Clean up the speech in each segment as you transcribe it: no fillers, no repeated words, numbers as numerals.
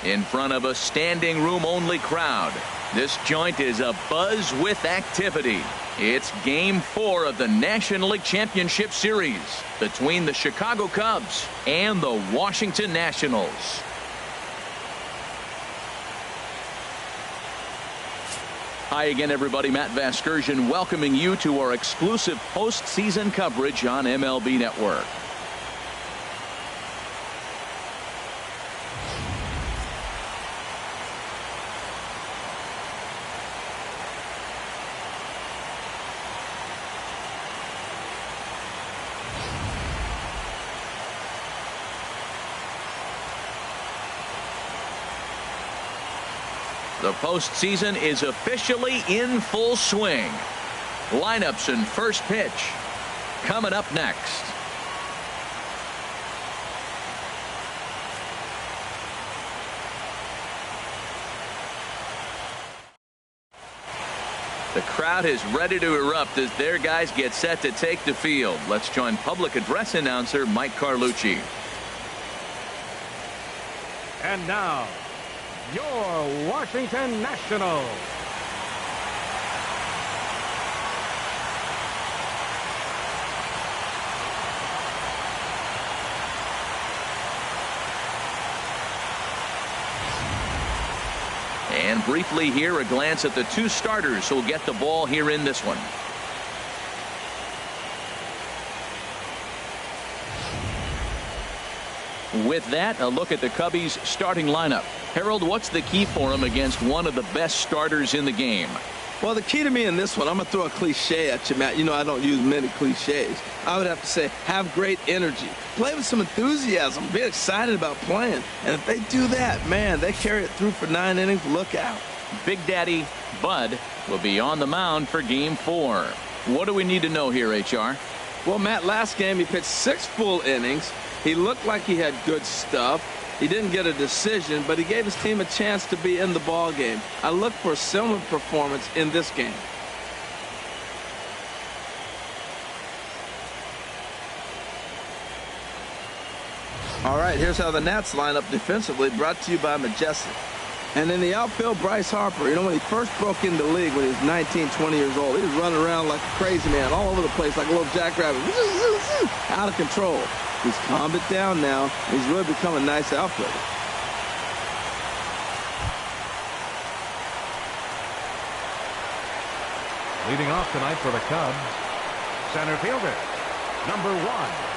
in front of a standing room only crowd. This joint is a buzz with activity. It's Game 4 of the National League Championship Series between the Chicago Cubs and the Washington Nationals. Hi again, everybody. Matt Vasgersian welcoming you to our exclusive postseason coverage on MLB Network. The postseason is officially in full swing. Lineups and first pitch coming up next. The crowd is ready to erupt as their guys get set to take the field. Let's join public address announcer Mike Carlucci. And now, your Washington Nationals. And briefly here, a glance at the two starters who'll get the ball here in this one. With that, a look at the Cubbies starting lineup. Harold, what's the key for them against one of the best starters in the game? Well, the key to me in this one, I'm going to throw a cliche at you, Matt. You know I don't use many cliches. I would have to say have great energy. Play with some enthusiasm. Be excited about playing. And if they do that, man, they carry it through for 9 innings. Look out. Big Daddy Bud will be on the mound for Game 4. What do we need to know here, HR? Well, Matt, last game he pitched 6 full innings. He looked like he had good stuff. He didn't get a decision, but he gave his team a chance to be in the ball game. I look for a similar performance in this game. All right, here's how the Nats line up defensively, brought to you by Majestic. And in the outfield, Bryce Harper. You know, when he first broke into the league when he was 19, 20 years old, he was running around like a crazy man all over the place like a little jackrabbit. Out of control. He's calmed it down now. He's really become a nice outfielder. Leading off tonight for the Cubs, center fielder, number 1.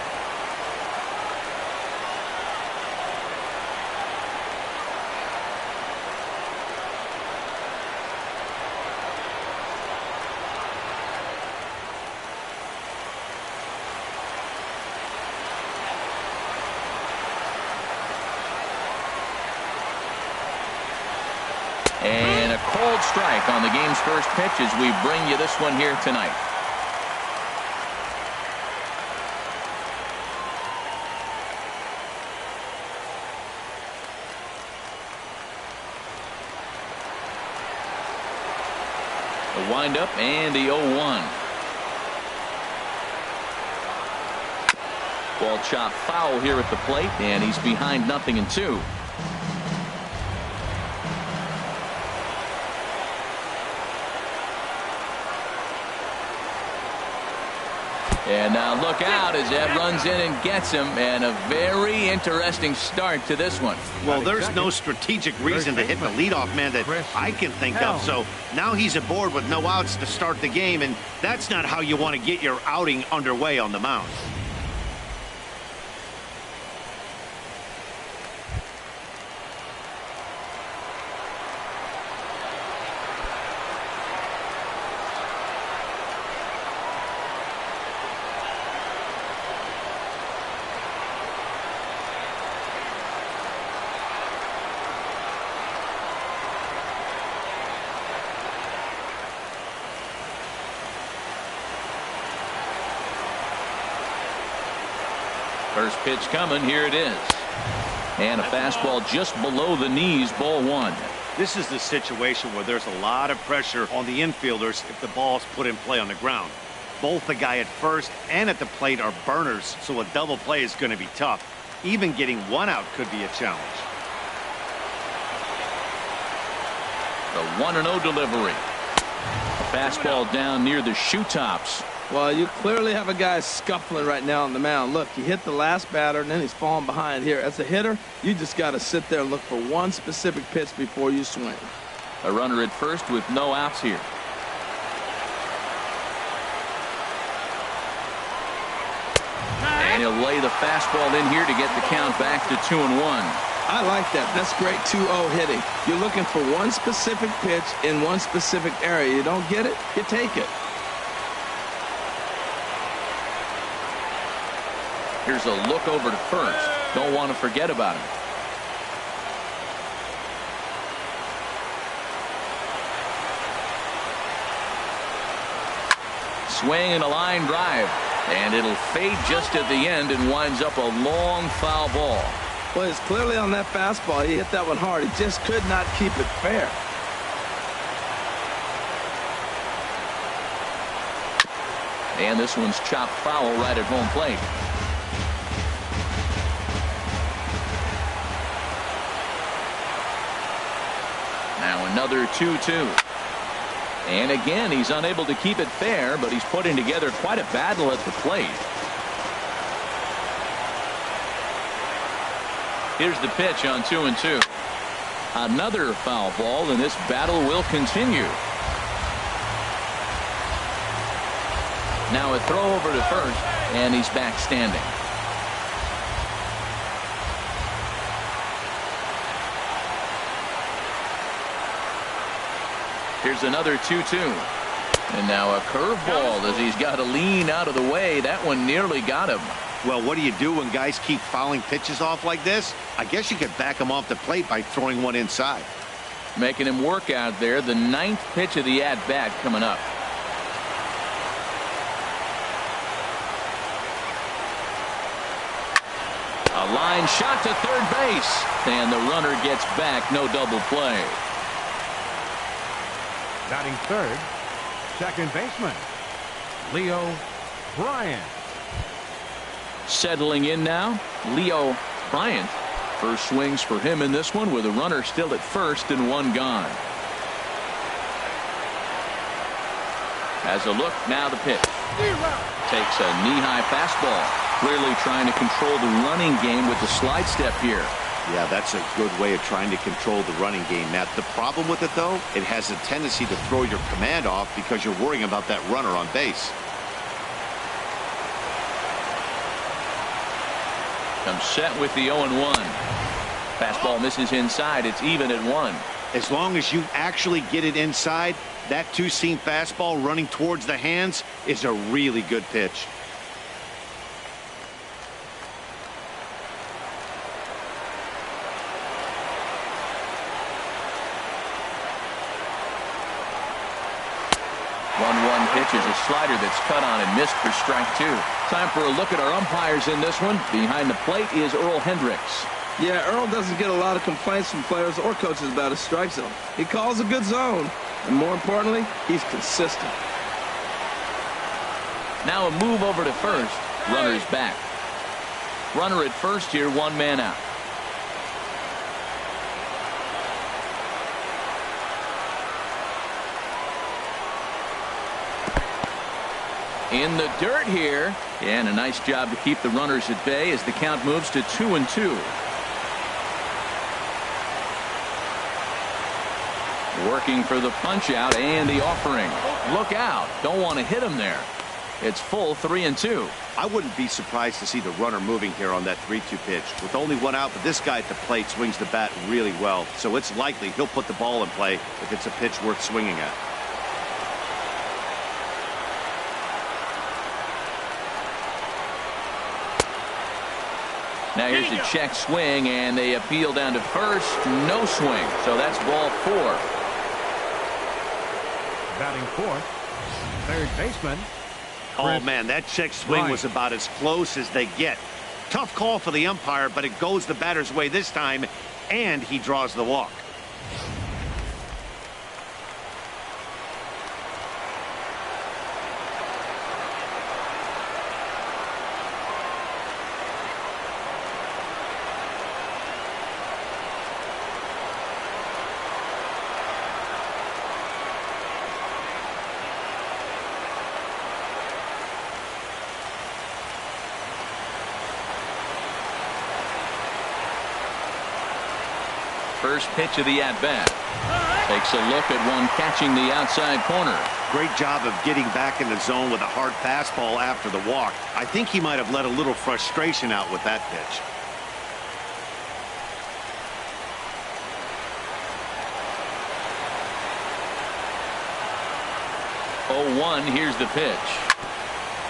And a cold strike on the game's first pitch as we bring you this one here tonight. The windup and the 0-1. Ball chopped foul here at the plate, and he's behind 0-2. And now look out as that runs in and gets him, and a very interesting start to this one. Well, there's no strategic reason to hit the leadoff man that I can think of. So now he's aboard with no outs to start the game, and that's not how you want to get your outing underway on the mound. First pitch coming. Here it is. And a fastball just below the knees, ball 1. This is the situation where there's a lot of pressure on the infielders if the ball's put in play on the ground. Both the guy at first and at the plate are burners, so a double play is going to be tough. Even getting one out could be a challenge. The 1-0 delivery. A fastball down near the shoe tops. Well, you clearly have a guy scuffling right now on the mound. Look, he hit the last batter, and then he's falling behind here. As a hitter, you just got to sit there and look for one specific pitch before you swing. A runner at first with no outs here. And he'll lay the fastball in here to get the count back to 2-1. I like that. That's great 2-0 hitting. You're looking for one specific pitch in one specific area. You don't get it, you take it. Here's a look over to first. Don't want to forget about him. Swing and a line drive. And it'll fade just at the end and winds up a long foul ball. Well, it's clearly on that fastball. He hit that one hard. He just could not keep it fair. And this one's chopped foul right at home plate. Now another 2-2. And again, he's unable to keep it fair, but he's putting together quite a battle at the plate. Here's the pitch on 2-2. Another foul ball, and this battle will continue. Now a throw over to first, and he's back standing. Here's another 2-2. And now a curveball as he's got to lean out of the way. That one nearly got him. Well, what do you do when guys keep fouling pitches off like this? I guess you could back him off the plate by throwing one inside. Making him work out there. The 9th pitch of the at-bat coming up. A line shot to third base. And the runner gets back. No double play. Batting third, second baseman, Leo Bryant. Settling in now, Leo Bryant. First swings for him in this one with a runner still at first and one gone. Has a look, now the pitch. Takes a knee-high fastball. Clearly trying to control the running game with the slide step here. Yeah, that's a good way of trying to control the running game, Matt. The problem with it, though, it has a tendency to throw your command off because you're worrying about that runner on base. Comes set with the 0-1. Fastball misses inside. It's even at 1. As long as you actually get it inside, that two-seam fastball running towards the hands is a really good pitch. Pitch is a slider that's cut on and missed for strike 2. Time for a look at our umpires in this one. Behind the plate is Earl Hendricks. Yeah, Earl doesn't get a lot of complaints from players or coaches about his strike zone. He calls a good zone, and more importantly, he's consistent. Now a move over to first. Runner's back. Runner at first here, one man out. In the dirt here, and a nice job to keep the runners at bay as the count moves to 2-2. Working for the punch out and the offering. Look out, don't want to hit him there. It's full 3-2. I wouldn't be surprised to see the runner moving here on that 3-2 pitch. With only one out, but this guy at the plate swings the bat really well, so it's likely he'll put the ball in play if it's a pitch worth swinging at. Now here's a check swing, and they appeal down to first. No swing, so that's ball 4. Batting fourth, third baseman. Oh, man, that check swing was about as close as they get. Tough call for the umpire, but it goes the batter's way this time, and he draws the walk. First pitch of the at-bat. Takes a look at one catching the outside corner. Great job of getting back in the zone with a hard fastball after the walk. I think he might have let a little frustration out with that pitch. 0-1. Here's the pitch.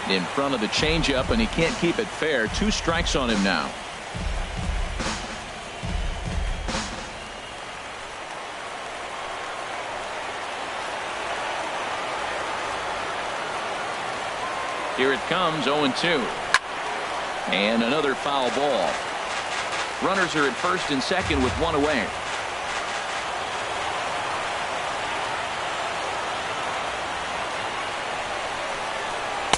In front of the changeup, and he can't keep it fair. 2 strikes on him now. Here it comes, 0-2. And another foul ball. Runners are at first and second with 1 away.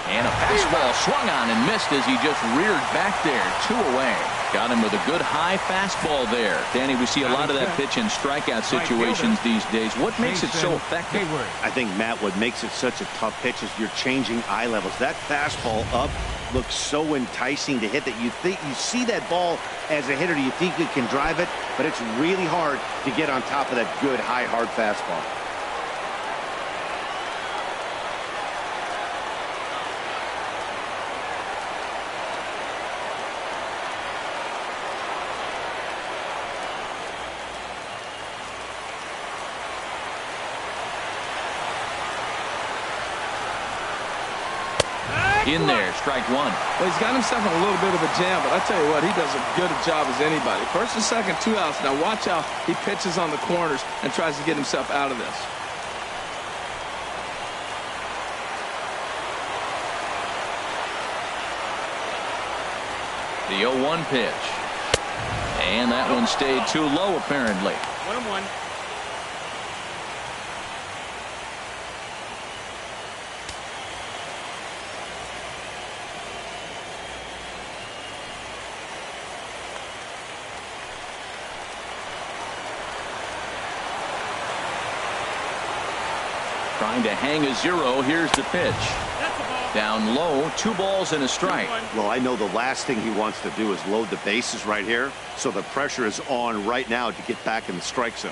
And a fastball swung on and missed as he just reared back there. 2 away. Got him with a good high fastball there. Danny, we see a lot of that pitch in strikeout situations these days. What makes it so effective? I think, Matt, what makes it such a tough pitch is you're changing eye levels. That fastball up looks so enticing to hit that you see that ball as a hitter. You think you can drive it, but it's really hard to get on top of that good high hard fastball. In there, strike 1. Well, he's got himself in a little bit of a jam, but I tell you what, he does as good a job as anybody. First and second, 2 outs. Now watch how he pitches on the corners and tries to get himself out of this. The 0-1 pitch. And that one stayed too low, apparently. 1-1. Trying to hang a 0. Here's the pitch. Down low, 2 balls and a strike. Well, I know the last thing he wants to do is load the bases right here, so the pressure is on right now to get back in the strike zone.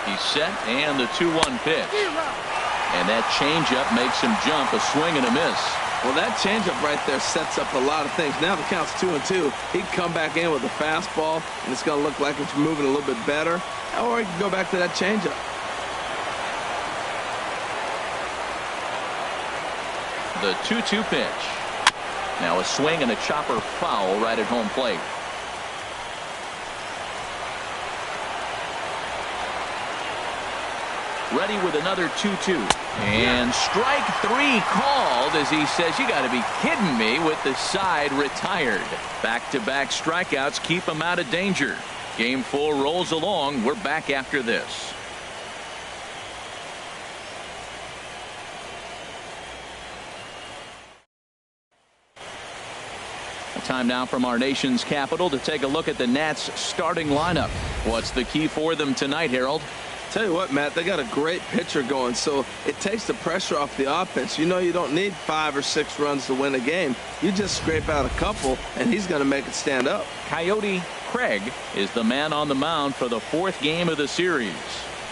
He's set, and the 2-1 pitch. And that changeup makes him jump. A swing and a miss. Well, that changeup right there sets up a lot of things. Now the count's 2-2. He can come back in with a fastball, and it's going to look like it's moving a little bit better. Or he can go back to that changeup. The 2-2 pitch. Now a swing and a chopper foul right at home plate. Ready with another 2-2. And strike 3 called as he says, you got to be kidding me, with the side retired. Back-to-back strikeouts keep him out of danger. Game 4 rolls along. We're back after this. Time now from our nation's capital to take a look at the Nats starting lineup. What's the key for them tonight, Harold? Tell you what, Matt, they got a great pitcher going, so it takes the pressure off the offense. You know you don't need 5 or 6 runs to win a game. You just scrape out a couple, and he's going to make it stand up. Coyote Craig is the man on the mound for the 4th game of the series.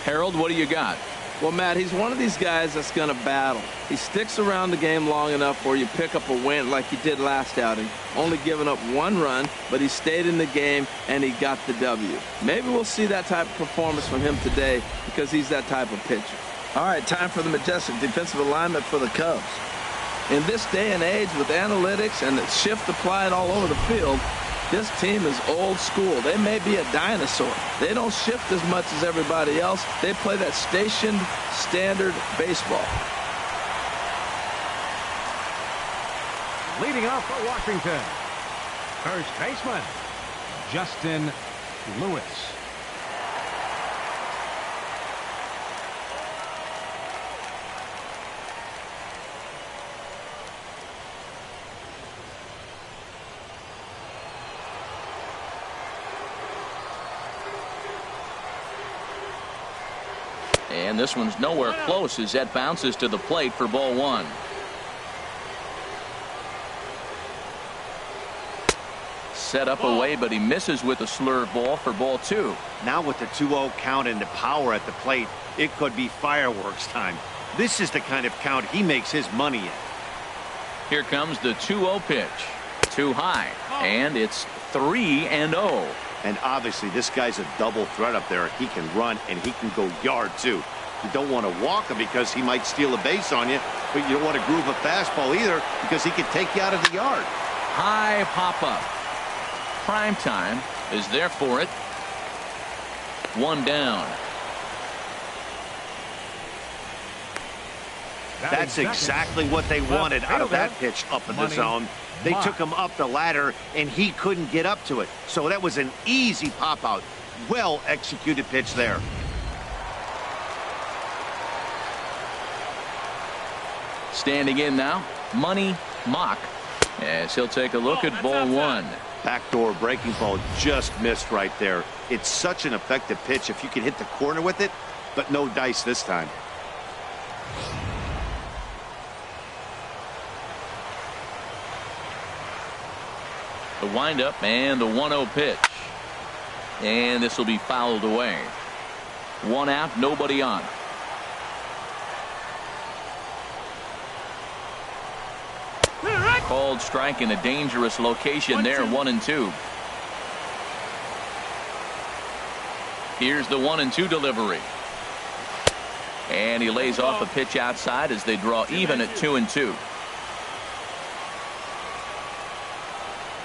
Harold, what do you got? Well, Matt, he's one of these guys that's going to battle. He sticks around the game long enough where you pick up a win like he did last outing. Only giving up 1 run, but he stayed in the game, and he got the W. Maybe we'll see that type of performance from him today because he's that type of pitcher. All right, time for the majestic defensive alignment for the Cubs. In this day and age with analytics and the shift applied all over the field, this team is old school. They may be a dinosaur. They don't shift as much as everybody else. They play that stationed, standard baseball. Leading off for Washington, first baseman, Justin Lewis. And this one's nowhere close as that bounces to the plate for ball 1. set up away, but he misses with a slurve ball for ball 2. Now with the 2-0 count and the power at the plate, it could be fireworks time. This is the kind of count he makes his money in. Here comes the 2-0 pitch. Too high, and it's 3-0. And obviously this guy's a double threat up there. He can run and he can go yard too. You don't want to walk him because he might steal a base on you, but you don't want to groove a fastball either because he can take you out of the yard. High pop-up. Prime time is there for it. 1 down. That's exactly what they wanted out of that pitch up in the zone. They took him up the ladder, and he couldn't get up to it. So that was an easy pop-out. Well-executed pitch there. Standing in now, Money Mock, as he'll take a look at ball 1. Backdoor breaking ball just missed right there. It's such an effective pitch if you can hit the corner with it, but no dice this time. The windup and the 1-0 pitch. And this will be fouled away. 1 out, nobody on. Called strike in a dangerous location there, 1-2. Here's the 1-2 delivery. And he lays off a pitch outside as they draw even at 2-2.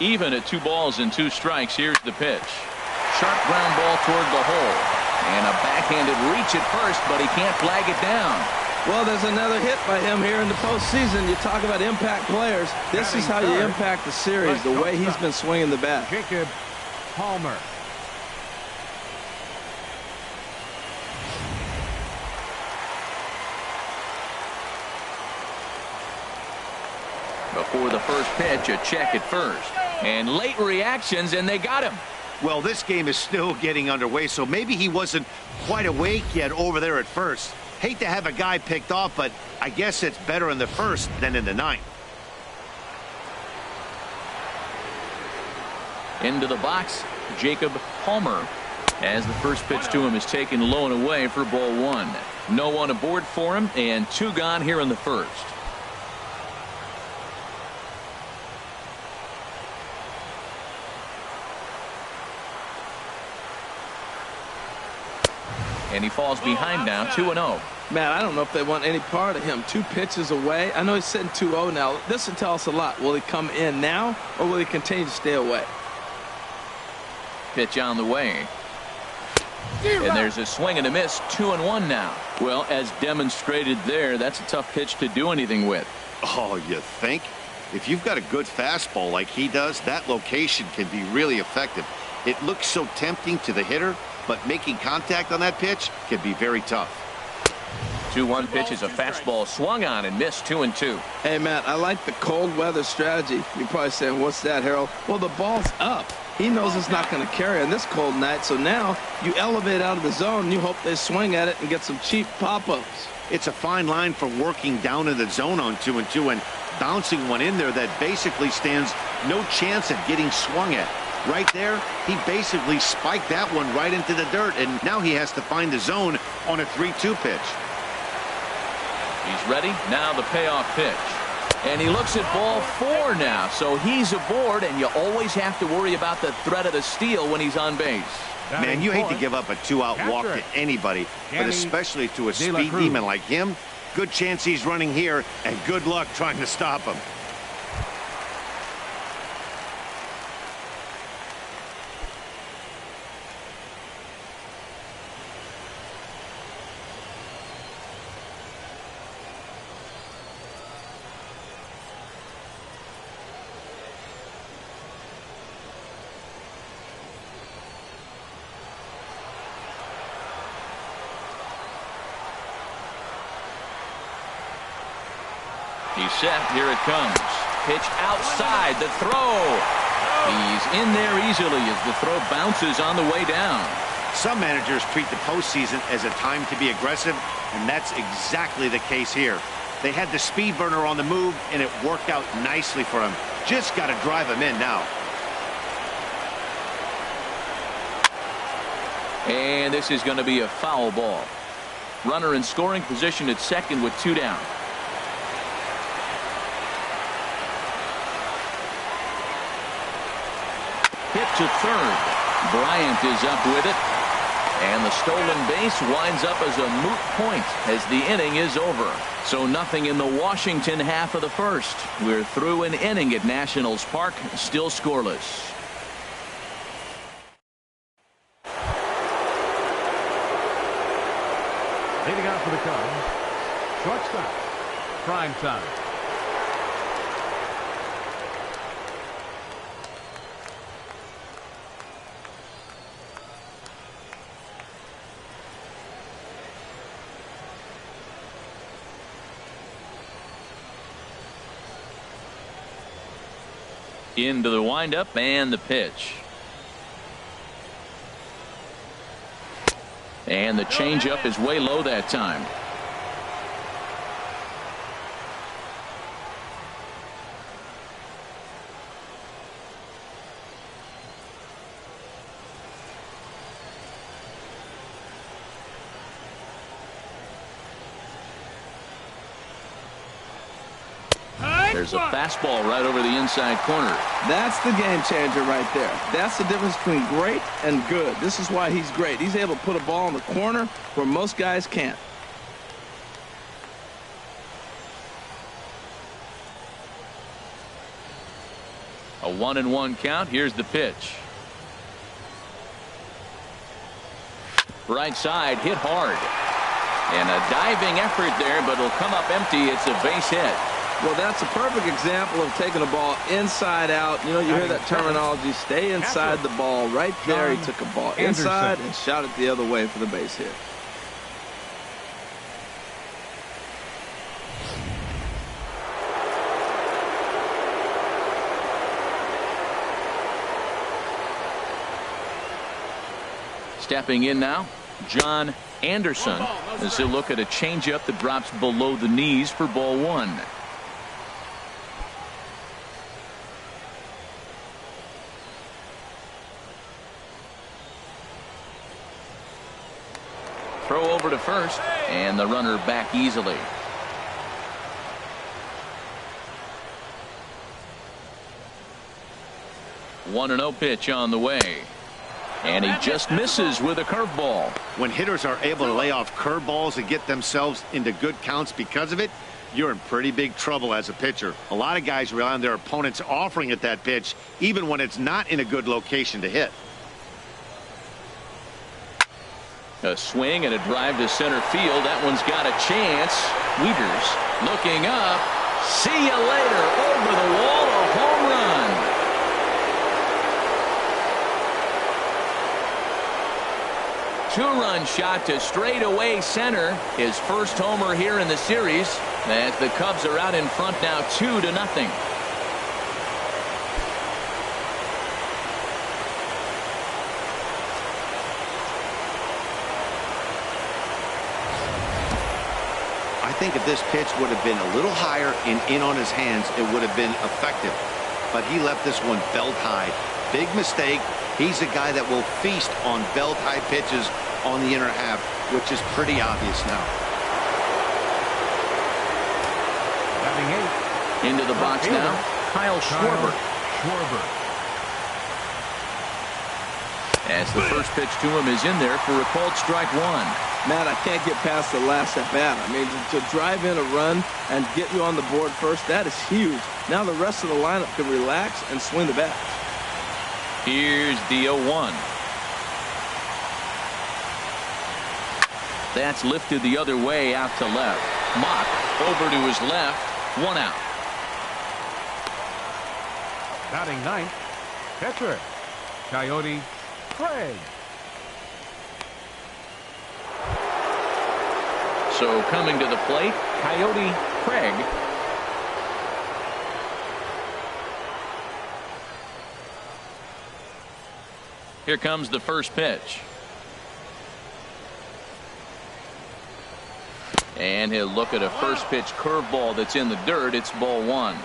Even at 2 balls and 2 strikes. Here's the pitch. Sharp ground ball toward the hole. And a backhanded reach at first, but he can't flag it down. Well, there's another hit by him here in the postseason. You talk about impact players. This is how you impact the series, the way he's been swinging the bat. Jacob Palmer. Before the first pitch, a check at first. And late reactions, and they got him. Well, this game is still getting underway, so maybe he wasn't quite awake yet over there at first. Hate to have a guy picked off, but I guess it's better in the first than in the 9th. Into the box, Jacob Palmer, as the first pitch to him is taken low and away for ball 1. No one aboard for him, and 2 gone here in the first. And he falls behind now, 2-0. Man, I don't know if they want any part of him. 2 pitches away. I know he's sitting 2-0 now. This will tell us a lot. Will he come in now, or will he continue to stay away? Pitch on the way. And there's a swing and a miss, 2-1 now. Well, as demonstrated there, that's a tough pitch to do anything with. Oh, you think? If you've got a good fastball like he does, that location can be really effective. It looks so tempting to the hitter, but making contact on that pitch can be very tough. 2-1 pitch is a fastball swung on and missed, 2-2. Hey, Matt, I like the cold weather strategy. You're probably saying, what's that, Harold? Well, the ball's up. He knows it's not going to carry on this cold night, so now you elevate out of the zone and you hope they swing at it and get some cheap pop-ups. It's a fine line for working down in the zone on 2-2 and bouncing one in there that basically stands no chance at getting swung at. Right there, he basically spiked that one right into the dirt, and now he has to find the zone on a 3-2 pitch. He's ready. Now the payoff pitch. And he looks at ball 4 now, so he's aboard, and you always have to worry about the threat of the steal when he's on base. Man, you hate to give up a 2-out walk to anybody, but especially to a speed demon like him. Good chance he's running here, and good luck trying to stop him. He's set. Here it comes. Pitch outside. The throw. He's in there easily as the throw bounces on the way down. Some managers treat the postseason as a time to be aggressive, and that's exactly the case here. They had the speed burner on the move, and it worked out nicely for him. Just got to drive him in now. And this is going to be a foul ball. Runner in scoring position at second with 2 down. Hit to third. Bryant is up with it. And the stolen base winds up as a moot point as the inning is over. So nothing in the Washington half of the first. We're through an inning at Nationals Park, still scoreless. Leading out for the Cubs, shortstop, Prime Time. Into the windup and the pitch. And the changeup is way low that time. There's a fastball right over the inside corner. That's the game changer right there. That's the difference between great and good. This is why he's great. He's able to put a ball in the corner where most guys can't. A 1-1 count. Here's the pitch. Right side, hit hard. And a diving effort there, but it'll come up empty. It's a base hit. Well, that's a perfect example of taking a ball inside out. You know, you hear that terminology, stay inside the ball. Right there, he took a ball inside and shot it the other way for the base hit. Stepping in now, John Anderson, as he'll look at a changeup that drops below the knees for ball 1. Throw over to first, and the runner back easily. One 1-0 pitch on the way. And he just misses with a curveball. When hitters are able to lay off curveballs and get themselves into good counts because of it, you're in pretty big trouble as a pitcher. A lot of guys rely on their opponents offering at that pitch, even when it's not in a good location to hit. A swing and a drive to center field. That one's got a chance. Wieters looking up. See you later. Over the wall, a home run. Two-run shot to straightaway center. His first homer here in the series. As the Cubs are out in front now 2-0. I think if this pitch would have been a little higher and in on his hands, it would have been effective. But he left this one belt high. Big mistake. He's a guy that will feast on belt high pitches on the inner half, which is pretty obvious now. Into the box now, Kyle Schwarber. As the first pitch to him is in there for a called strike 1. Matt, I can't get past the last at bat. I mean, to drive in a run and get you on the board first, that is huge. Now the rest of the lineup can relax and swing the bat. Here's the 0-1. That's lifted the other way out to left. Mock over to his left. 1 out. Batting ninth, catcher, Coyote Craig. So coming to the plate, Coyote Craig. Here comes the first pitch. And he'll look at a first pitch curveball that's in the dirt. It's ball 1.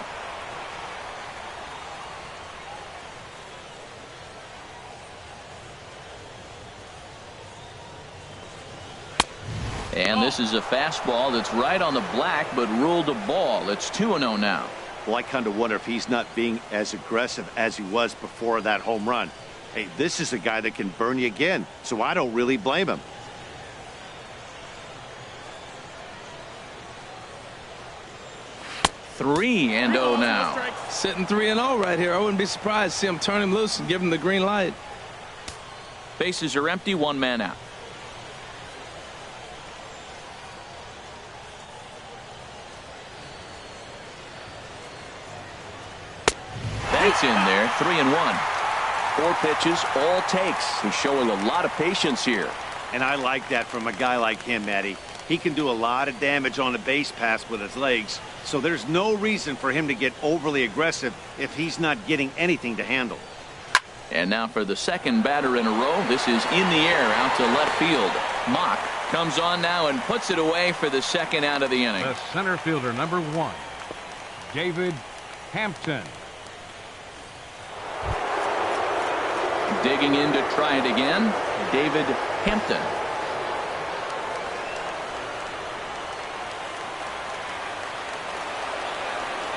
And this is a fastball that's right on the black, but ruled a ball. It's 2-0 now. Well, I kind of wonder if he's not being as aggressive as he was before that home run. Hey, this is a guy that can burn you again, so I don't really blame him. Three and 0 now. Sitting 3-0 right here. I wouldn't be surprised to see him turn him loose and give him the green light. Bases are empty, one man out. That's in there. 3-1. 4 pitches, all takes. He's showing a lot of patience here. And I like that from a guy like him, Matty. He can do a lot of damage on a base pass with his legs, so there's no reason for him to get overly aggressive if he's not getting anything to handle. And now for the second batter in a row. This is in the air out to left field. Mock comes on now and puts it away for the second out of the inning. The center fielder, number 1, David Hampton. Digging in to try it again, David Hampton.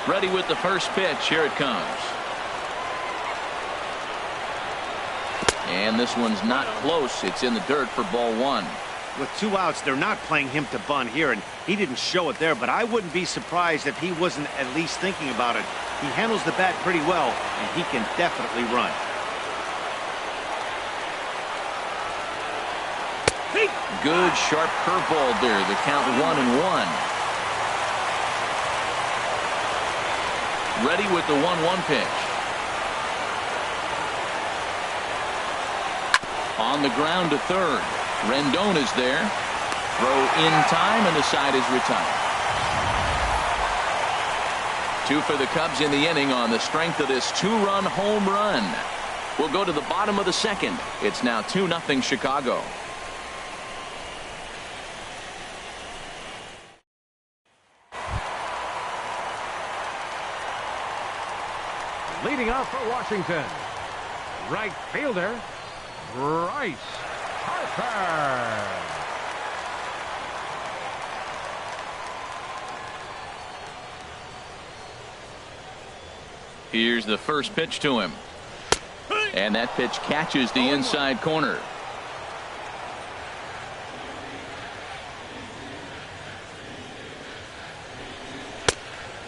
Ready with the first pitch. Here it comes. And this one's not close. It's in the dirt for ball 1. With 2 outs, they're not playing him to bunt here, and he didn't show it there, but I wouldn't be surprised if he wasn't at least thinking about it. He handles the bat pretty well, and he can definitely run. Good sharp curveball there. The count 1-1. Ready with the 1-1 pitch. On the ground to third. Rendon is there. Throw in time, and the side is retired. 2 for the Cubs in the inning on the strength of this 2-run home run. We'll go to the bottom of the second. It's now 2-0 Chicago. Leading off for Washington, right fielder, Bryce Harper. Here's the first pitch to him. And that pitch catches the inside corner.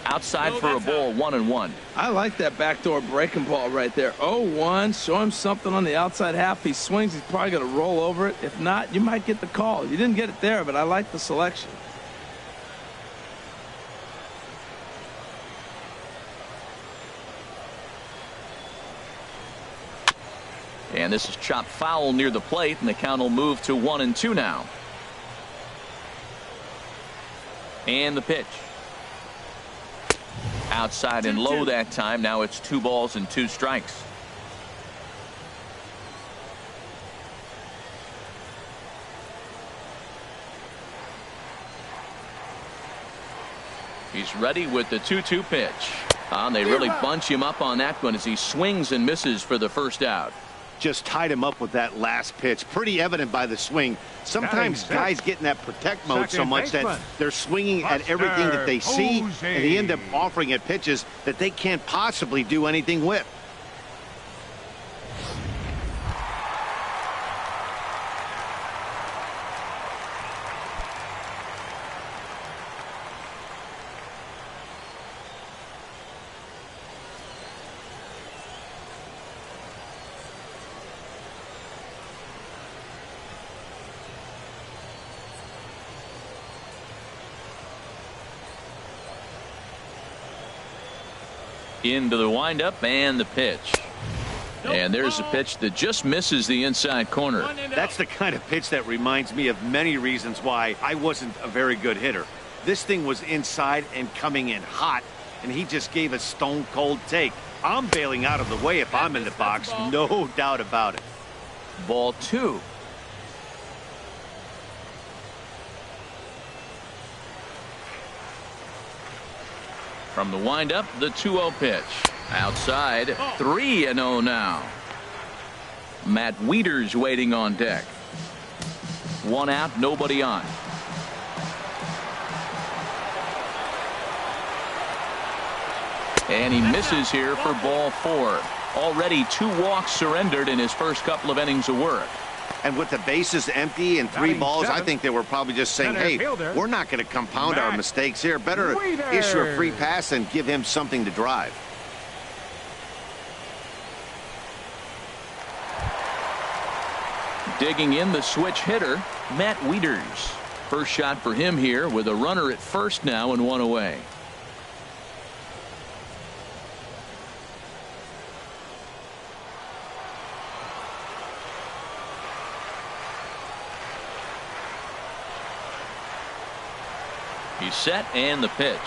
Outside for a ball, 1-1. I like that backdoor breaking ball right there. 0-1. Show him something on the outside half. He swings, he's probably going to roll over it. If not, you might get the call. You didn't get it there, but I like the selection. And this is chopped foul near the plate, and the count will move to 1-2 now. And the pitch. Outside and low that time. Now it's 2 balls and 2 strikes. He's ready with the 2-2 pitch. They really bunch him up on that one as he swings and misses for the first out. Just tied him up with that last pitch. Pretty evident by the swing. Sometimes guys get in that protect mode so much that they're swinging at everything that they see, and they end up offering it pitches that they can't possibly do anything with. Into the windup and the pitch. And there's a pitch that just misses the inside corner. That's the kind of pitch that reminds me of many reasons why I wasn't a very good hitter. This thing was inside and coming in hot, and he just gave a stone cold take. I'm bailing out of the way if I'm in the box, no doubt about it. Ball 2. From the windup, the 2-0 pitch. Outside, 3-0 now. Matt Wieters waiting on deck. 1 out, nobody on. And he misses here for ball 4. Already 2 walks surrendered in his first couple of innings of work. And with the bases empty and 3 balls, I think they were probably just saying, hey, we're not going to compound our mistakes here. Better issue a free pass and give him something to drive. Digging in the switch hitter, Matt Wieters. First shot for him here with a runner at first now and 1 away. He's set and the pitch.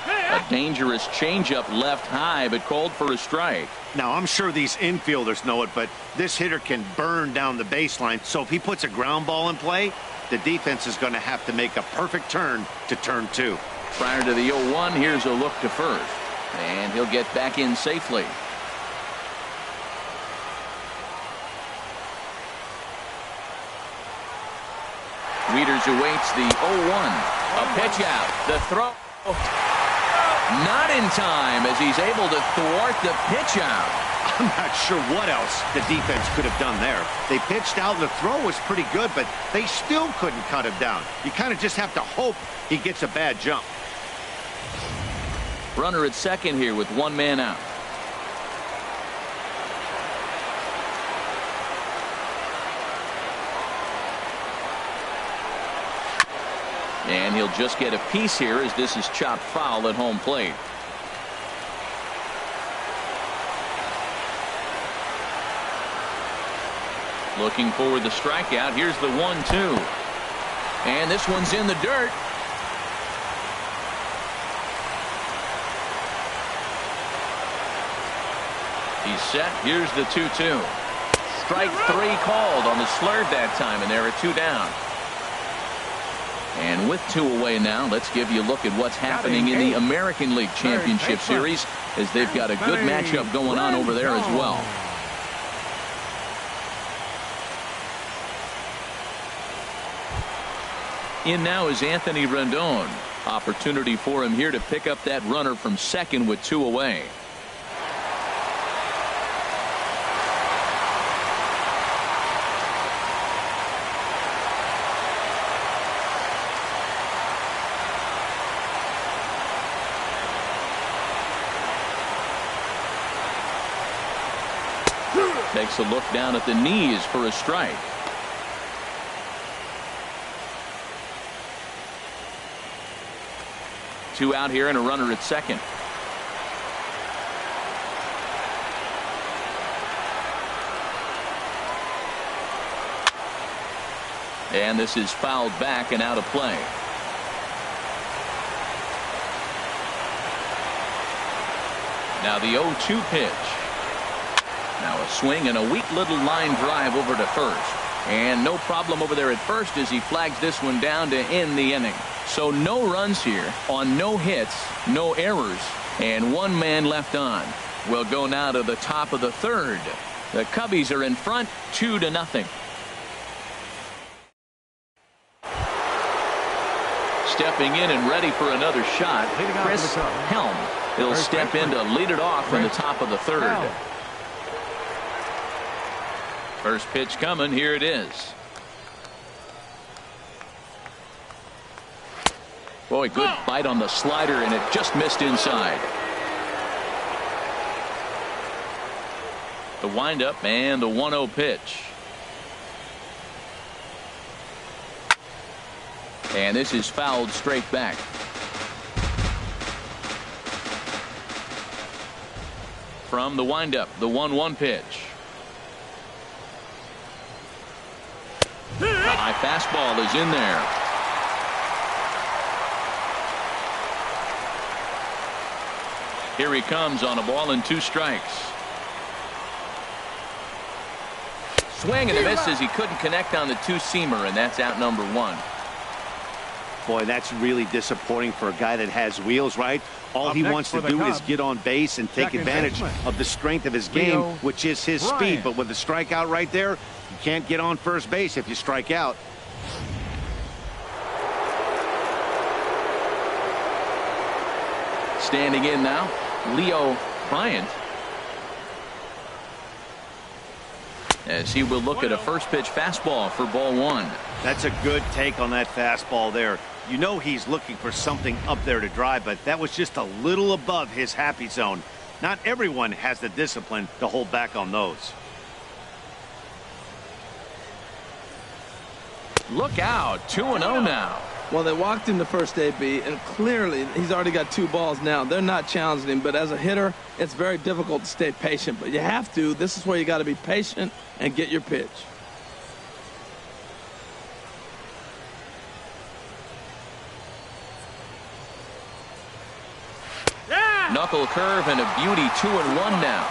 A dangerous changeup left high, but called for a strike. Now, I'm sure these infielders know it, but this hitter can burn down the baseline. So if he puts a ground ball in play, the defense is going to have to make a perfect turn to turn 2. Prior to the 0-1, here's a look to first. And he'll get back in safely. Wieters awaits the 0-1. A pitch out. The throw. Not in time as he's able to thwart the pitch out. I'm not sure what else the defense could have done there. They pitched out and the throw was pretty good, but they still couldn't cut him down. You kind of just have to hope he gets a bad jump. Runner at second here with 1 man out. And he'll just get a piece here as this is chopped foul at home plate. Looking for the strikeout. Here's the 1-2. And this one's in the dirt. He's set. Here's the 2-2. Strike 3 called on the slurve that time, and there are 2 down. And with 2 away now, let's give you a look at what's happening in the American League Championship Series, as they've got a good matchup going on over there as well. In now is Anthony Rendon. Opportunity for him here to pick up that runner from second with 2 away. Takes a look down at the knees for a strike. Two out here and a runner at second. And this is fouled back and out of play. Now the 0-2 pitch. Now a swing and a weak little line drive over to first. And no problem over there at first as he flags this one down to end the inning. So no runs here on no hits, no errors, and 1 man left on. We'll go now to the top of the 3rd. The Cubbies are in front 2-0. Stepping in and ready for another shot, Chris Helm. He'll step in to lead it off in the top of the 3rd. First pitch coming. Here it is. Boy, good bite on the slider, and it just missed inside. The windup and the 1-0 pitch. And this is fouled straight back. From the windup, the 1-1 pitch. The high fastball is in there. Here he comes on a ball and 2 strikes. Swing and a miss as he couldn't connect on the 2-seamer, and that's out number 1. Boy, that's really disappointing for a guy that has wheels, right? All he wants to do is get on base and take advantage of the strength of his game, which is his speed. But with the strikeout right there, you can't get on first base if you strike out. Standing in now, Leo Bryant, as he will look at a first pitch fastball for ball one. That's a good take on that fastball there. You know he's looking for something up there to drive, but that was just a little above his happy zone. Not everyone has the discipline to hold back on those. Look out, 2-0 now. Well, they walked him to first AB, and clearly he's already got 2 balls now. They're not challenging him, but as a hitter, it's very difficult to stay patient. But you have to. This is where you got to be patient and get your pitch. Knuckle curve and a beauty, 2-1 now.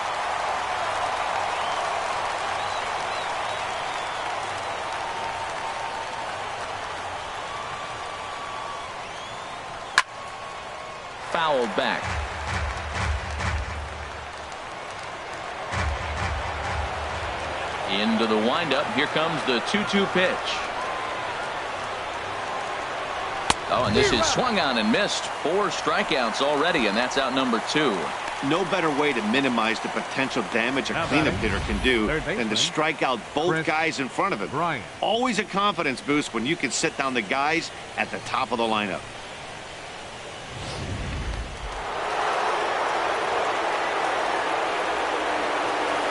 Fouled back. Into the windup. Here comes the 2-2 pitch. Oh, and this is swung on and missed. 4 strikeouts already, and that's out number 2. No better way to minimize the potential damage a cleanup hitter can do than to strike out both guys in front of him. Always a confidence boost when you can sit down the guys at the top of the lineup.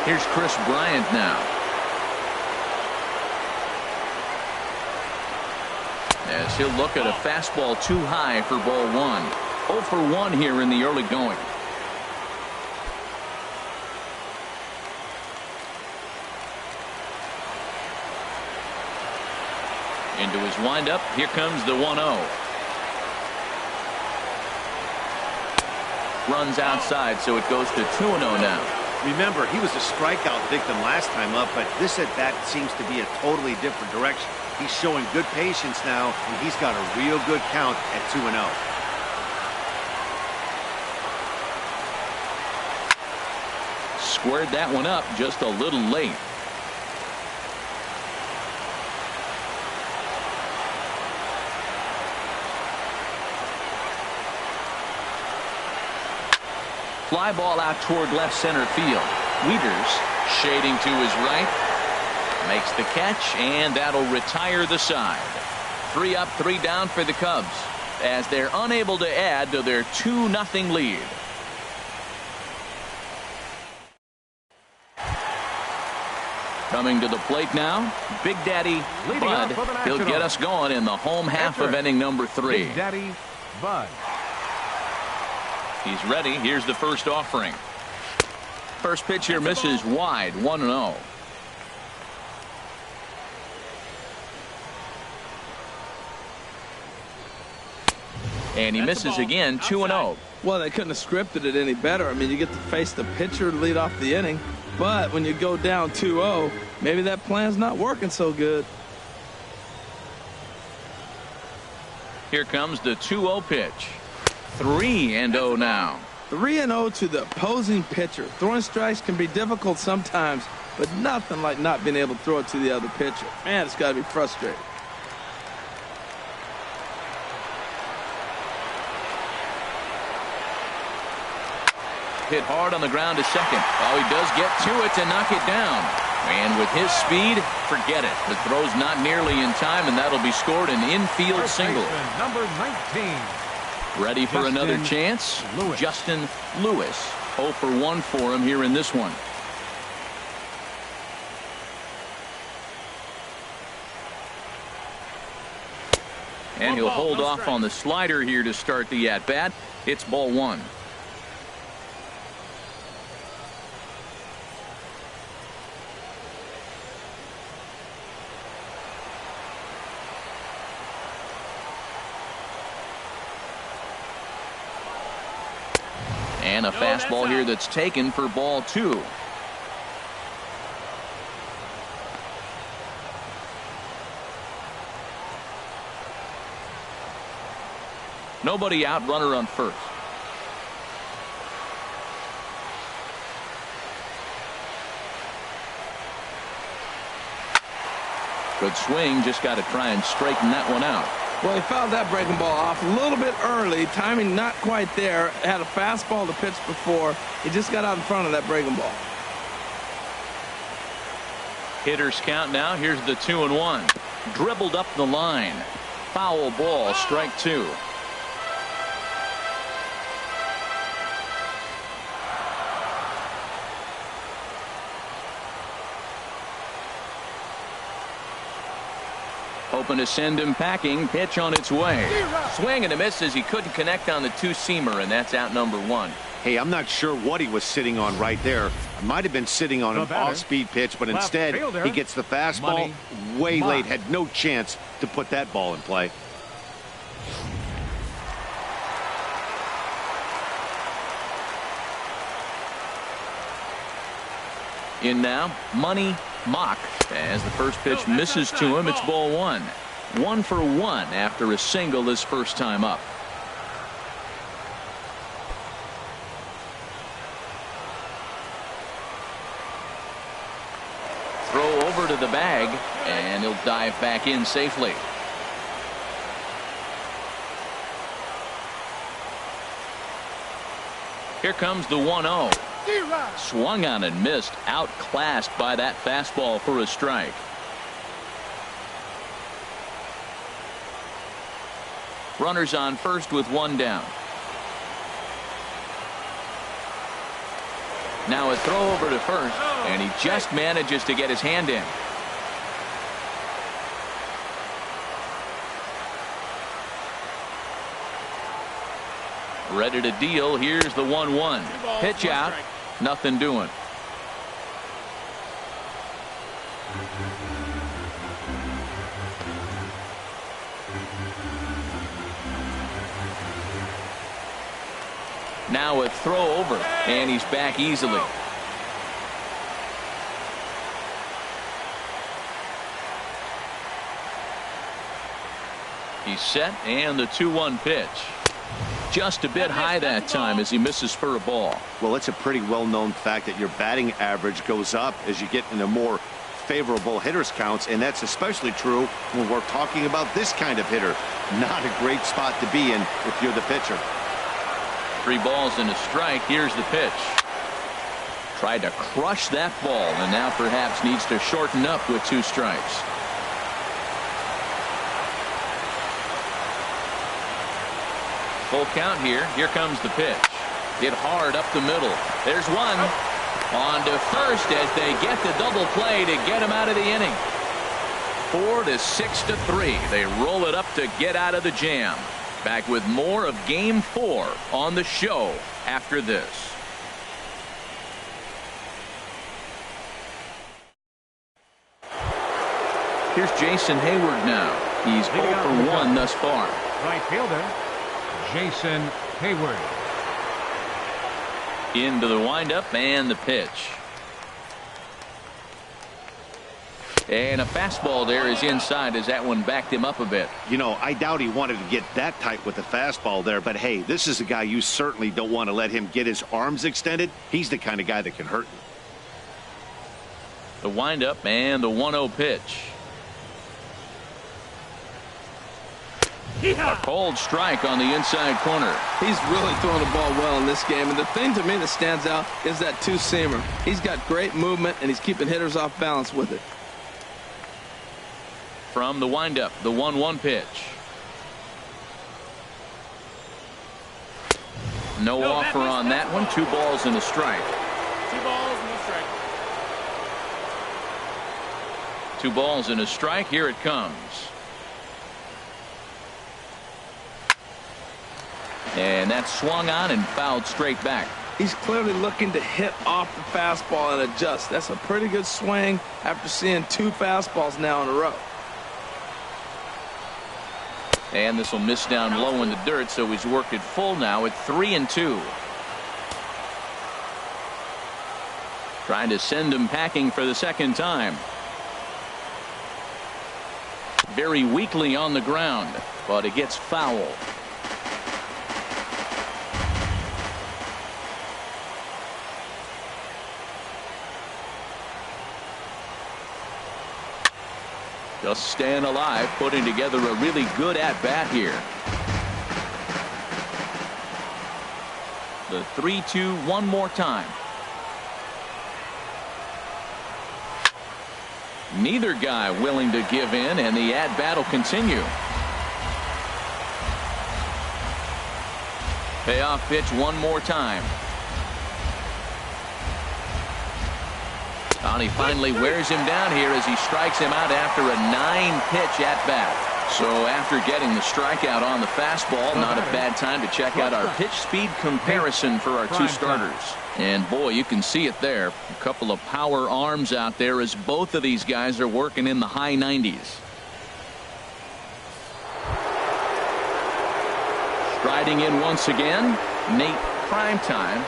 Here's Chris Bryant now. As he'll look at a fastball too high for ball 1. 0 for 1 here in the early going. Into his windup. Here comes the 1-0. Runs outside, so it goes to 2-0 now. Remember, he was a strikeout victim last time up, but this at bat seems to be a totally different direction. He's showing good patience now, and he's got a real good count at 2-0. Squared that one up just a little late. Fly ball out toward left center field. Wieters shading to his right. Makes the catch, and that'll retire the side. 3 up, 3 down for the Cubs as they're unable to add to their 2-0 lead. Coming to the plate now, Big Daddy Bud. He'll get us going in the home half of inning number 3. Big Daddy Bud. He's ready. Here's the first offering. First pitch here misses wide, 1-0. And he misses again, 2-0. Well, they couldn't have scripted it any better. I mean, you get to face the pitcher to lead off the inning, but when you go down 2-0, maybe that plan's not working so good. Here comes the 2-0 pitch. 3-0 now. 3-0 to the opposing pitcher. Throwing strikes can be difficult sometimes, but nothing like not being able to throw it to the other pitcher. Man, it's got to be frustrating. Hit hard on the ground to second. Oh, he does get to it to knock it down. And with his speed, forget it. The throw's not nearly in time, and that'll be scored an infield single. Number 19. Ready for another chance? Justin Lewis. 0 for 1 for him here in this one. And he'll hold off on the slider here to start the at-bat. It's ball 1. And a fastball here that's taken for ball 2. Nobody out, runner on first. Good swing, just got to try and straighten that one out. Well, he fouled that breaking ball off a little bit early. Timing not quite there. Had a fastball to pitch before. He just got out in front of that breaking ball. Hitters count now. Here's the 2-1. Dribbled up the line. Foul ball, strike 2. Hoping to send him packing. Pitch on its way. Swing and a miss as he couldn't connect on the two-seamer, and that's out number 1. Hey, I'm not sure what he was sitting on right there. Might have been sitting on an off-speed pitch, but instead he gets the fastball way late. Had no chance to put that ball in play. In now, Money Mock. As the first pitch misses to him, it's ball 1. 1 for 1 after a single his first time up. Throw over to the bag, and he'll dive back in safely. Here comes the 1-0. Swung on and missed, outclassed by that fastball for a strike. Runners on first with 1 down. Now a throw over to first, and he just manages to get his hand in. Ready to deal. Here's the 1-1. Pitch out. Nothing doing. Now a throw over, and he's back easily. He's set, and the 2-1 pitch. Just a bit high that time as he misses for a ball. Well, it's a pretty well-known fact that your batting average goes up as you get into more favorable hitters counts, and that's especially true when we're talking about this kind of hitter. Not a great spot to be in if you're the pitcher. 3 balls and a strike. Here's the pitch. Tried to crush that ball, and now perhaps needs to shorten up with 2 strikes. Full count here. Here comes the pitch. Hit hard up the middle. There's one. On to first as they get the double play to get him out of the inning. 4 to 6 to 3. They roll it up to get out of the jam. Back with more of Game 4 on the show after this. Here's Jason Hayward now. He's 0 for 1 thus far. Right fielder, Jason Hayward. Into the windup and the pitch. And a fastball there is inside as that one backed him up a bit. You know, I doubt he wanted to get that tight with the fastball there, but hey, this is a guy you certainly don't want to let him get his arms extended. He's the kind of guy that can hurt you. The windup and the 1-0 pitch. A cold strike on the inside corner. He's really throwing the ball well in this game, and the thing to me that stands out is that two-seamer. He's got great movement, and he's keeping hitters off balance with it. From the windup, the 1-1 pitch. No offer on that one. 2 balls and a strike. 2 balls and a strike. 2 balls and a strike. Here it comes. And that's swung on and fouled straight back. He's clearly looking to hit off the fastball and adjust. That's a pretty good swing after seeing 2 fastballs now in a row. And this will miss down low in the dirt, so he's worked it full now at 3-2. Trying to send him packing for the second time. Very weakly on the ground, but it gets foul. Just staying alive, putting together a really good at-bat here. The 3-2 one more time. Neither guy willing to give in, and the at-bat will continue. Payoff pitch one more time. And he finally wears him down here as he strikes him out after a 9-pitch at-bat. So after getting the strikeout on the fastball, not a bad time to check out our pitch speed comparison for our two starters. And boy, you can see it there. A couple of power arms out there as both of these guys are working in the high 90s. Striding in once again, Nate Primetime.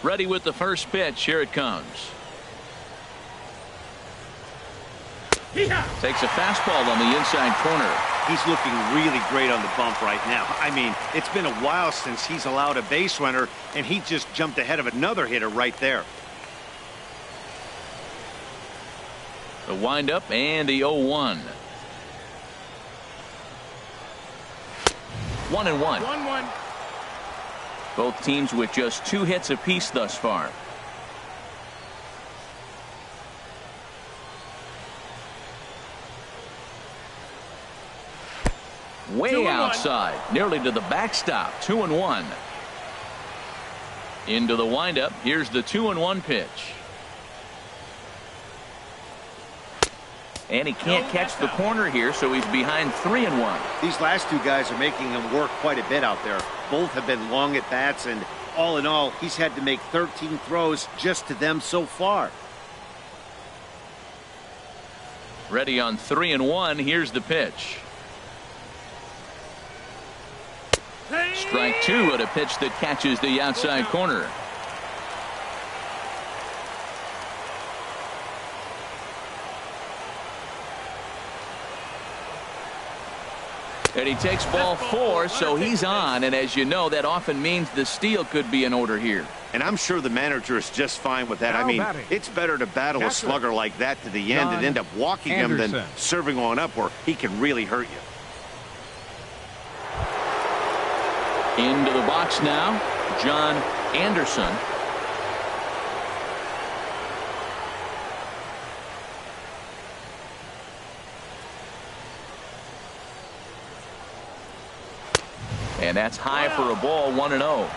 Ready with the first pitch. Here it comes. Takes a fastball on the inside corner. He's looking really great on the bump right now. I mean, it's been a while since he's allowed a base runner, and he just jumped ahead of another hitter right there. The windup and the 0-1. 1-1. 1-1. Both teams with just 2 hits apiece thus far. Way outside, nearly to the backstop. 2-1. Into the windup. Here's the 2-1 pitch. And he can't catch the corner here, so he's behind 3-1. These last two guys are making him work quite a bit out there. Both have been long at bats, and all in all, he's had to make 13 throws just to them so far. Ready on 3-1. Here's the pitch. Strike 2 at a pitch that catches the outside corner. And he takes ball 4, so he's on. And as you know, that often means the steal could be in order here. And I'm sure the manager is just fine with that. I mean, it's better to battle a slugger like that to the end and end up walking him than serving on up where he can really hurt you. Into the box now, John Anderson. And that's high for a ball. 1-0.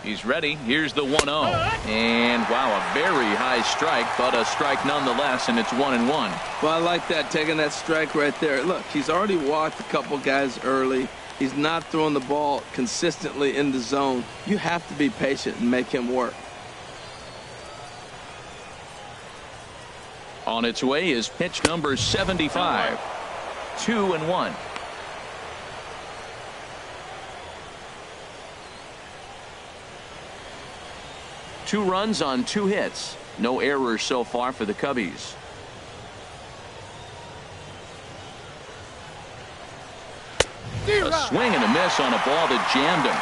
He's ready. Here's the 1-0. And wow, a very high strike, but a strike nonetheless, and it's 1-1. Well, I like that, taking that strike right there. Look, he's already walked a couple guys early. He's not throwing the ball consistently in the zone. You have to be patient and make him work. On its way is pitch number 75. 2-1. Two runs on 2 hits. No errors so far for the Cubbies. A swing and a miss on a ball that jammed him.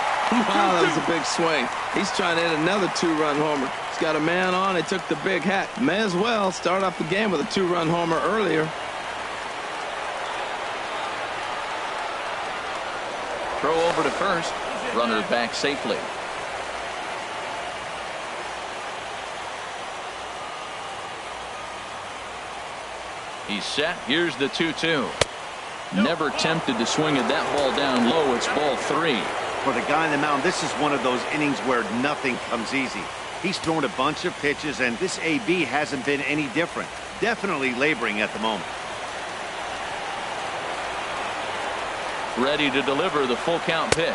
Wow, that was a big swing. He's trying to hit another 2-run homer. He's got a man on. He took the big hat. May as well start off the game with a 2-run homer earlier. Throw over to first. Runner back safely. He's set. Here's the 2-2. Never tempted to swing at that ball down low. It's ball 3. For the guy on the mound, this is one of those innings where nothing comes easy. He's thrown a bunch of pitches, and this AB hasn't been any different. Definitely laboring at the moment. Ready to deliver the full count pitch.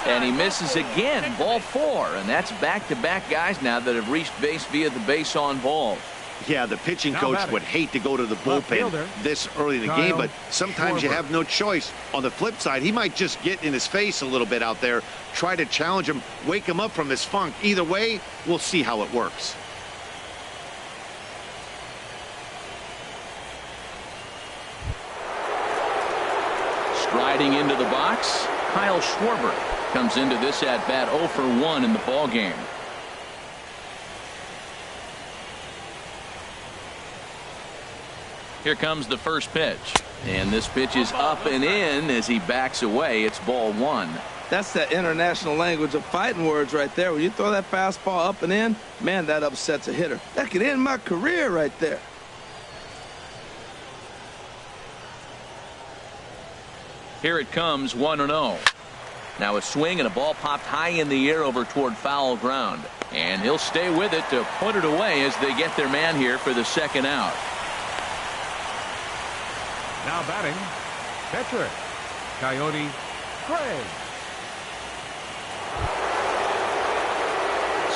And he misses again. Ball 4. And that's back-to-back guys now that have reached base via the base on balls. Yeah, the pitching Now coach batting. would hate to go to the Left bullpen fielder, this early in the Kyle game, but sometimes you Schwarber. have no choice. On the flip side, he might just get in his face a little bit out there, try to challenge him, wake him up from his funk. Either way, we'll see how it works. Striding into the box, Kyle Schwarber comes into this at bat 0 for 1 in the ball game. Here comes the first pitch, and this pitch is up and in as he backs away. It's ball 1. That's that international language of fighting words right there. When you throw that fastball up and in, man, that upsets a hitter. That could end my career right there. Here it comes, 1-0. Now a swing and a ball popped high in the air over toward foul ground, and he'll stay with it to put it away as they get their man here for the second out. Now batting, catcher, Coyote Craig.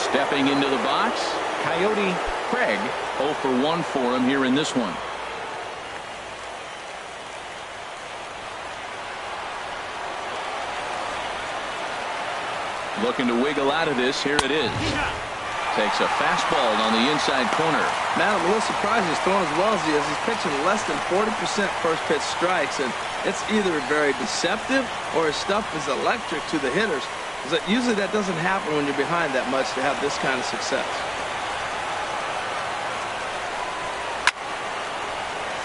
Stepping into the box, Coyote Craig. 0 for 1 for him here in this one. Looking to wiggle out of this. Here it is. Takes a fastball on the inside corner. Man, I'm a little surprised he's throwing as well as he is. He's pitching less than 40% first pitch strikes, and it's either very deceptive or his stuff is electric to the hitters. Usually that doesn't happen when you're behind that much to have this kind of success.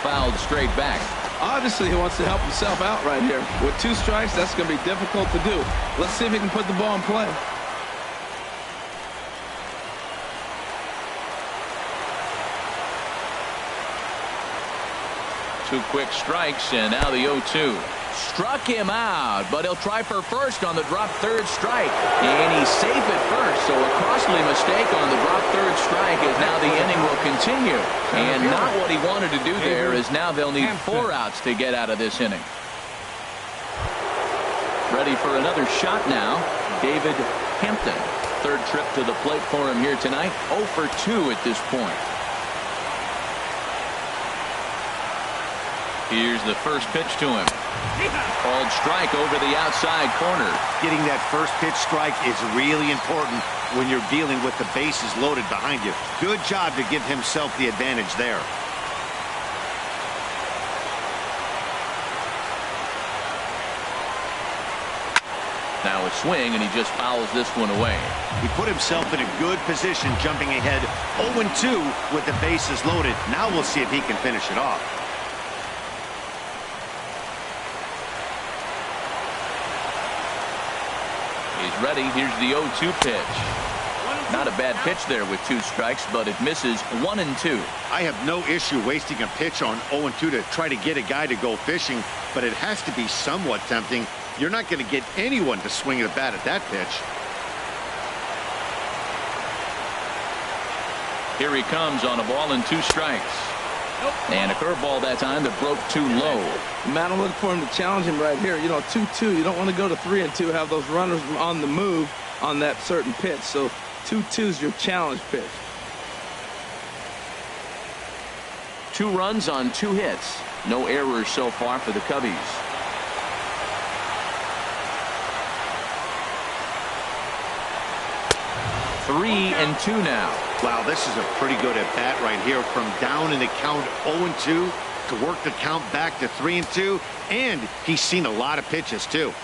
Fouled straight back. Obviously, he wants to help himself out right here. With 2 strikes, that's going to be difficult to do. Let's see if he can put the ball in play. Two quick strikes, and now the 0-2. Struck him out, but he'll try for first on the drop third strike. And he's safe at first, so a costly mistake on the drop third strike as now the inning will continue. And not what he wanted to do there, as now they'll need 4 outs to get out of this inning. Ready for another shot now, David Hampton. Third trip to the plate for him here tonight. 0 for 2 at this point. Here's the first pitch to him. Called strike over the outside corner. Getting that first pitch strike is really important when you're dealing with the bases loaded behind you. Good job to give himself the advantage there. Now a swing, and he just fouls this one away. He put himself in a good position, jumping ahead 0-2 with the bases loaded. Now we'll see if he can finish it off. He's ready. Here's the 0-2 pitch. Not a bad pitch there with 2 strikes, but it misses 1 and 2. I have no issue wasting a pitch on 0-2 to try to get a guy to go fishing, but it has to be somewhat tempting. You're not going to get anyone to swing the bat at that pitch. Here he comes on a ball and 2 strikes. And a curveball that time that broke too low. Man, I'm looking for him to challenge him right here. You know, 2-2. You don't want to go to 3-2, have those runners on the move on that certain pitch. So 2-2 is your challenge pitch. 2 runs on 2 hits. No errors so far for the Cubbies. Three and 2 now. Wow, this is a pretty good at bat right here, from down in the count 0-2 to work the count back to 3-2, and he's seen a lot of pitches too.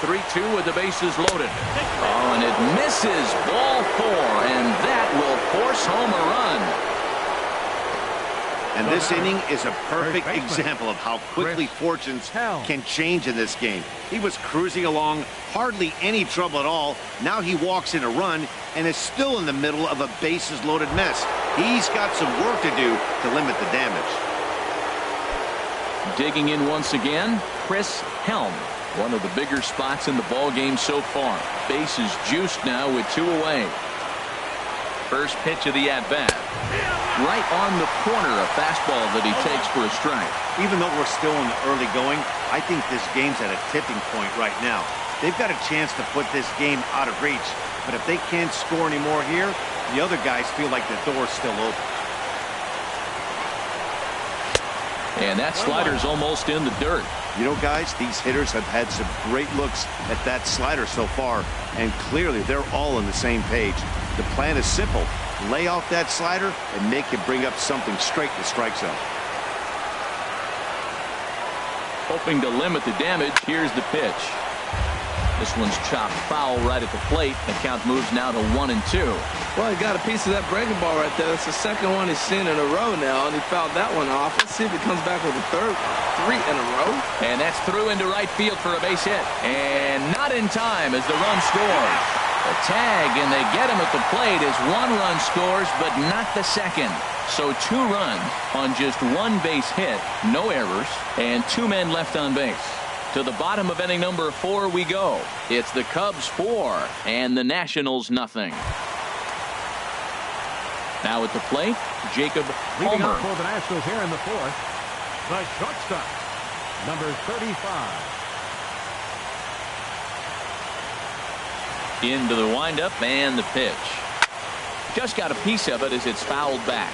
(3-2) with the bases loaded. Oh, and it misses. Ball 4, and that will force home a run. And this inning is a perfect example of how quickly fortunes can change in this game. He was cruising along, hardly any trouble at all. Now he walks in a run and is still in the middle of a bases-loaded mess. He's got some work to do to limit the damage. Digging in once again, Chris Helm. One of the bigger spots in the ball game so far. Bases juiced now with 2 away. First pitch of the at-bat. Right on the corner, a fastball that he takes for a strike. Even though we're still in the early going, I think this game's at a tipping point right now. They've got a chance to put this game out of reach, but if they can't score anymore here, the other guys feel like the door's still open. And that slider's almost in the dirt. You know, guys, these hitters have had some great looks at that slider so far, and clearly they're all on the same page. The plan is simple. Lay off that slider and make him bring up something straight in the strike zone. Hoping to limit the damage, here's the pitch. This one's chopped foul right at the plate. The count moves now to 1-2. Well, he got a piece of that breaking ball right there. That's the second one he's seen in a row now, and he fouled that one off. Let's see if he comes back with a third, 3 in a row. And that's through into right field for a base hit. And not in time as the run scores. A tag, and they get him at the plate as 1 run scores, but not the second. So 2 runs on just 1 base hit, no errors, and 2 men left on base. To the bottom of inning number 4 we go. It's the Cubs 4 and the Nationals nothing. Now at the plate, Jacob Leading Palmer. up for the Nationals here in the 4th, the shortstop, number 35. Into the windup and the pitch. Just got a piece of it as it's fouled back.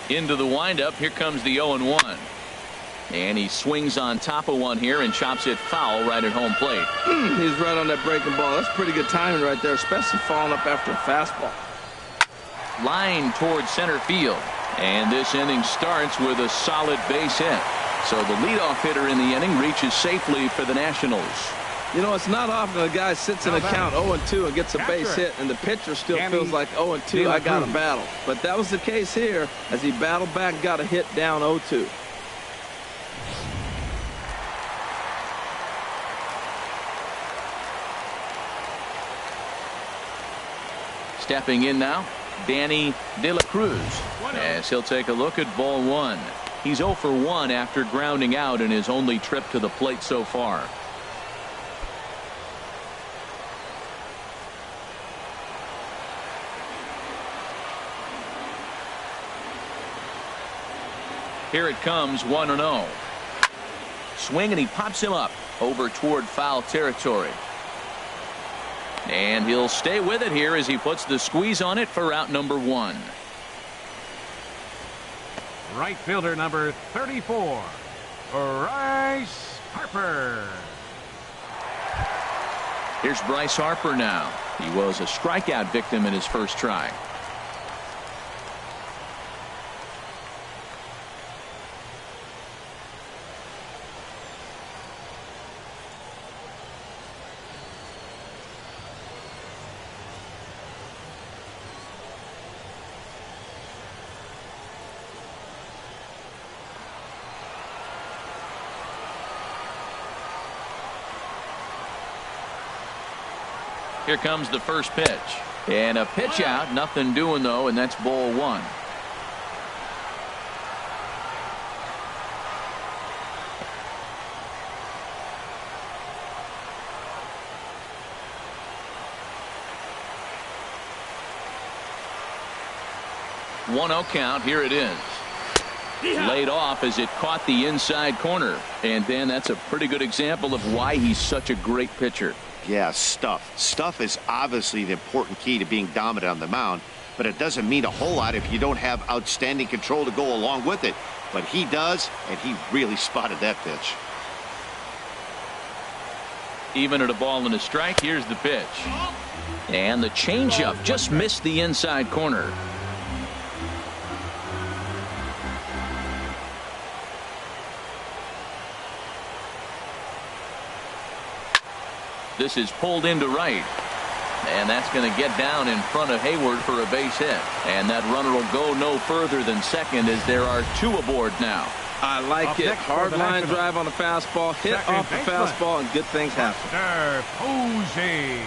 Into the windup. Here comes the 0-1. And he swings on top of one here and chops it foul right at home plate. He's right on that breaking ball. That's pretty good timing right there, especially falling up after a fastball. Line towards center field. And this inning starts with a solid base hit. So the leadoff hitter in the inning reaches safely for the Nationals. You know, it's not often a guy sits in a count 0-2 and gets a base hit, and the pitcher still feels like 0-2, I got to battle. But that was the case here as he battled back and got a hit down 0-2. Stepping in now, Danny De La Cruz, as he'll take a look at ball 1. He's 0 for 1 after grounding out in his only trip to the plate so far. Here it comes, 1-0. Swing, and he pops him up over toward foul territory. And he'll stay with it here as he puts the squeeze on it for out number 1. Right fielder number 34, Bryce Harper. Here's Bryce Harper now. He was a strikeout victim in his first try. Here comes the first pitch. And a pitch out. Nothing doing, though, and that's ball 1. One 0 count. Here it is. Laid off as it caught the inside corner. And then that's a pretty good example of why he's such a great pitcher. Yeah, stuff. Stuff is obviously the important key to being dominant on the mound, but it doesn't mean a whole lot if you don't have outstanding control to go along with it. But he does, and he really spotted that pitch. Even at a ball and a strike, here's the pitch. And the changeup just missed the inside corner. This is pulled into right. And that's going to get down in front of Hayward for a base hit. And that runner will go no further than second as there are 2 aboard now. I like it. Hard line drive on the fastball, hit off the fastball, and good things happen. Posey.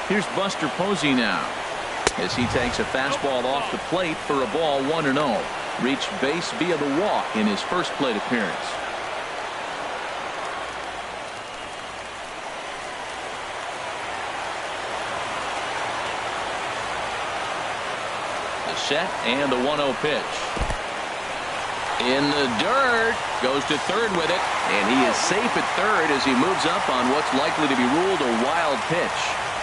Here's Buster Posey now. as he takes a fastball off the plate for a ball 1-0. Reached base via the walk in his first plate appearance. The set and the 1-0 pitch. In the dirt, goes to third with it, and he is safe at third as he moves up on what's likely to be ruled a wild pitch.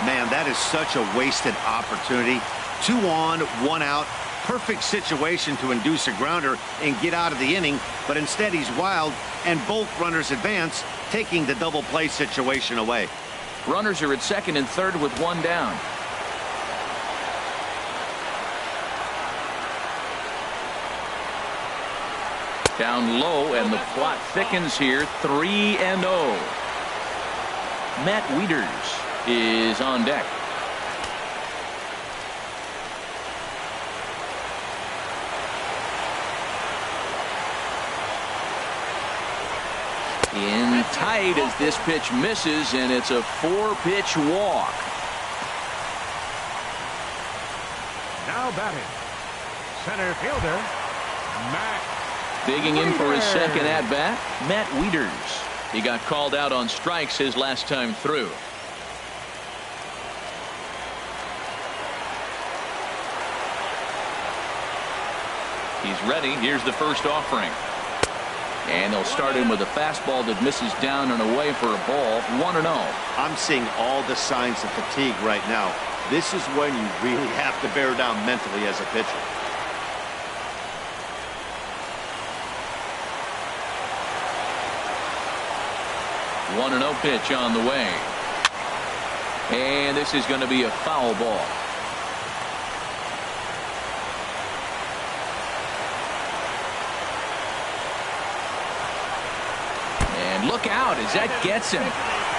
Man, that is such a wasted opportunity. 2 on, 1 out. Perfect situation to induce a grounder and get out of the inning, but instead he's wild, and both runners advance, taking the double play situation away. Runners are at second and third with 1 down. Down low, and the plot thickens here. 3-0. Matt Wieters is on deck. In tight as this pitch misses, and it's a 4-pitch walk. Now batting, center fielder, Matt. Digging in for his second at-bat, Matt Wieters. He got called out on strikes his last time through. He's ready. Here's the first offering. And they'll start him with a fastball that misses down and away for a ball. 1-0. I'm seeing all the signs of fatigue right now. This is when you really have to bear down mentally as a pitcher. 1-0 pitch on the way. And this is going to be a foul ball. And look out as that gets him.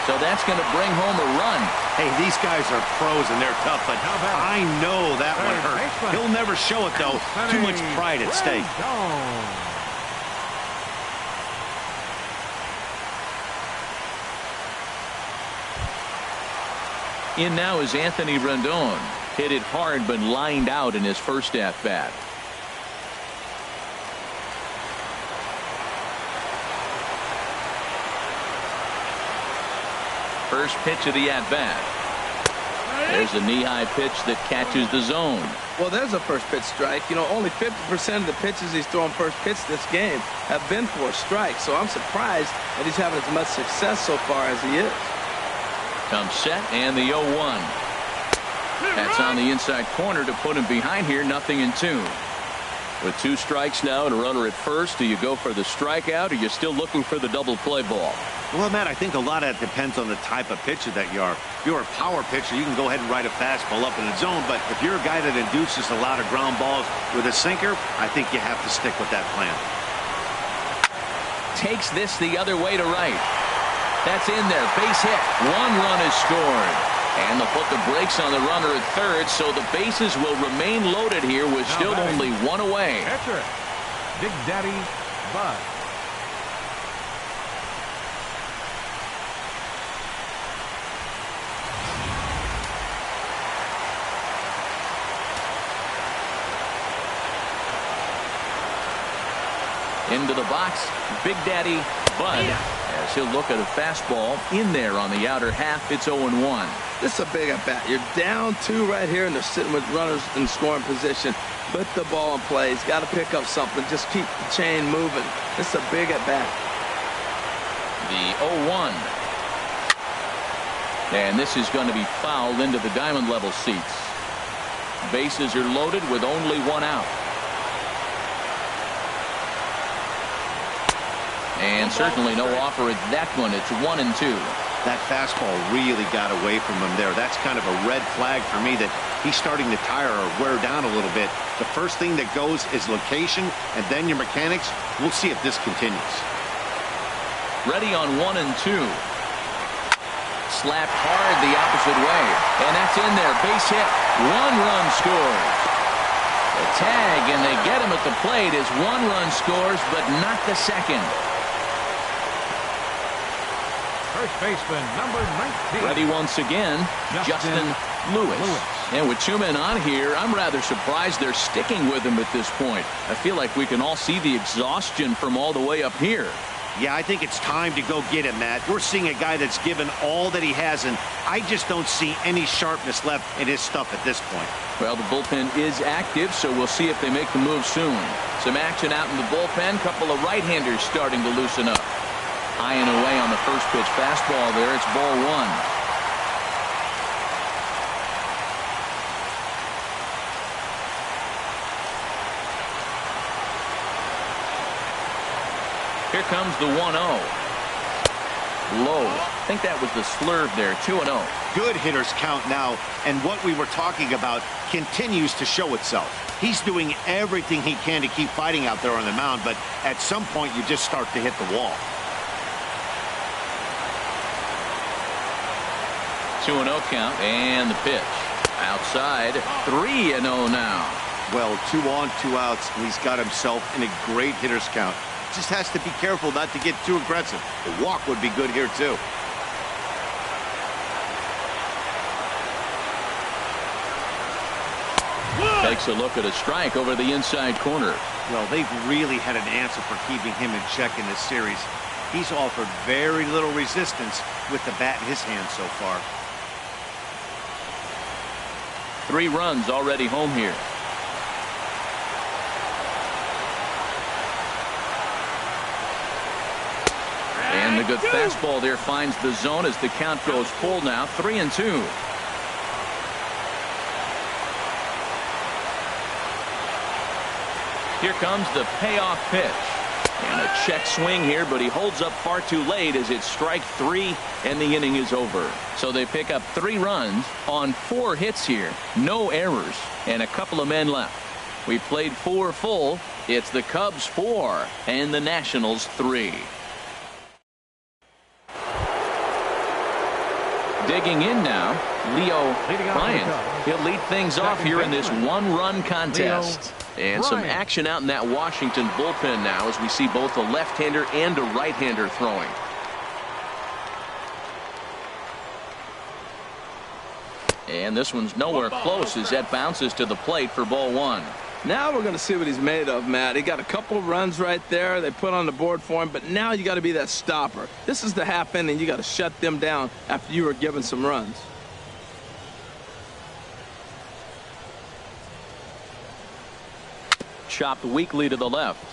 So that's going to bring home a run. Hey, these guys are pros and they're tough, but I know that one hurt. He'll never show it, though. Too much pride at stake. In now is Anthony Rendon. Hit it hard but lined out in his first at-bat. First pitch of the at-bat. There's a knee-high pitch that catches the zone. Well, there's a first pitch strike. You know, only 50% of the pitches he's throwing first pitch this game have been for a strike. So I'm surprised that he's having as much success so far as he is. Comes set and the 0-1. That's on the inside corner to put him behind here. 0-2. With 2 strikes now and a runner at first, do you go for the strikeout or are you still looking for the double play ball? Well, Matt, I think a lot of that depends on the type of pitcher that you are. If you're a power pitcher, you can go ahead and ride a fastball up in the zone. But if you're a guy that induces a lot of ground balls with a sinker, I think you have to stick with that plan. Takes this the other way to right. That's in there. Base hit. 1 run is scored. And they'll put the brakes on the runner at third, so the bases will remain loaded here with still only 1 away. Catcher, Big Daddy Bud. Into the box, Big Daddy Bud, as he'll look at a fastball in there on the outer half. It's 0-1. This is a big at bat. You're down 2 right here, and they're sitting with runners in scoring position. Put the ball in play. He's got to pick up something. Just keep the chain moving. This is a big at bat. The 0-1. And this is going to be fouled into the diamond level seats. Bases are loaded with only 1 out. And certainly no offer at that one. It's 1-2. That fastball really got away from him there. That's kind of a red flag for me that he's starting to tire or wear down a little bit. The first thing that goes is location and then your mechanics. We'll see if this continues. Ready on 1-2. Slapped hard the opposite way. And that's in there. Base hit. 1 run scores. The tag, and they get him at the plate as 1 run scores, but not the second. First baseman, number 19. Ready once again, Justin Lewis. And with 2 men on here, I'm rather surprised they're sticking with him at this point. I feel like we can all see the exhaustion from all the way up here. Yeah, I think it's time to go get him, Matt. We're seeing a guy that's given all that he has, and I just don't see any sharpness left in his stuff at this point. Well, the bullpen is active, so we'll see if they make the move soon. Some action out in the bullpen. Couple of right-handers starting to loosen up. High and away on the first pitch fastball there. It's ball 1. Here comes the 1-0. Low. I think that was the slurve there. 2-0. Good hitters count now, and what we were talking about continues to show itself. He's doing everything he can to keep fighting out there on the mound, but at some point you just start to hit the wall. 2-0 count, and the pitch. Outside. 3-0 now. Well, 2 on, 2 outs, and he's got himself in a great hitter's count. Just has to be careful not to get too aggressive. The walk would be good here too. Takes a look at a strike over the inside corner. Well, they've really had an answer for keeping him in check in this series. He's offered very little resistance with the bat in his hand so far. 3 runs already home here. And the good fastball there finds the zone as the count goes full now. 3-2. Here comes the payoff pitch. And a check swing here, but he holds up far too late as it's strike 3 and the inning is over. So they pick up 3 runs on 4 hits here. No errors and a couple of men left. We played 4 full. It's the Cubs 4 and the Nationals 3. Digging in now, Leo Bryant. He'll lead things off here in this 1-run contest. And some action out in that Washington bullpen now as we see both a left-hander and a right-hander throwing. And this one's nowhere close as that bounces to the plate for ball 1. Now we're going to see what he's made of, Matt. He got a couple of runs right there they put on the board for him, but now you got to be that stopper. This is the half inning. You got to shut them down after you were given some runs. Chopped weakly to the left.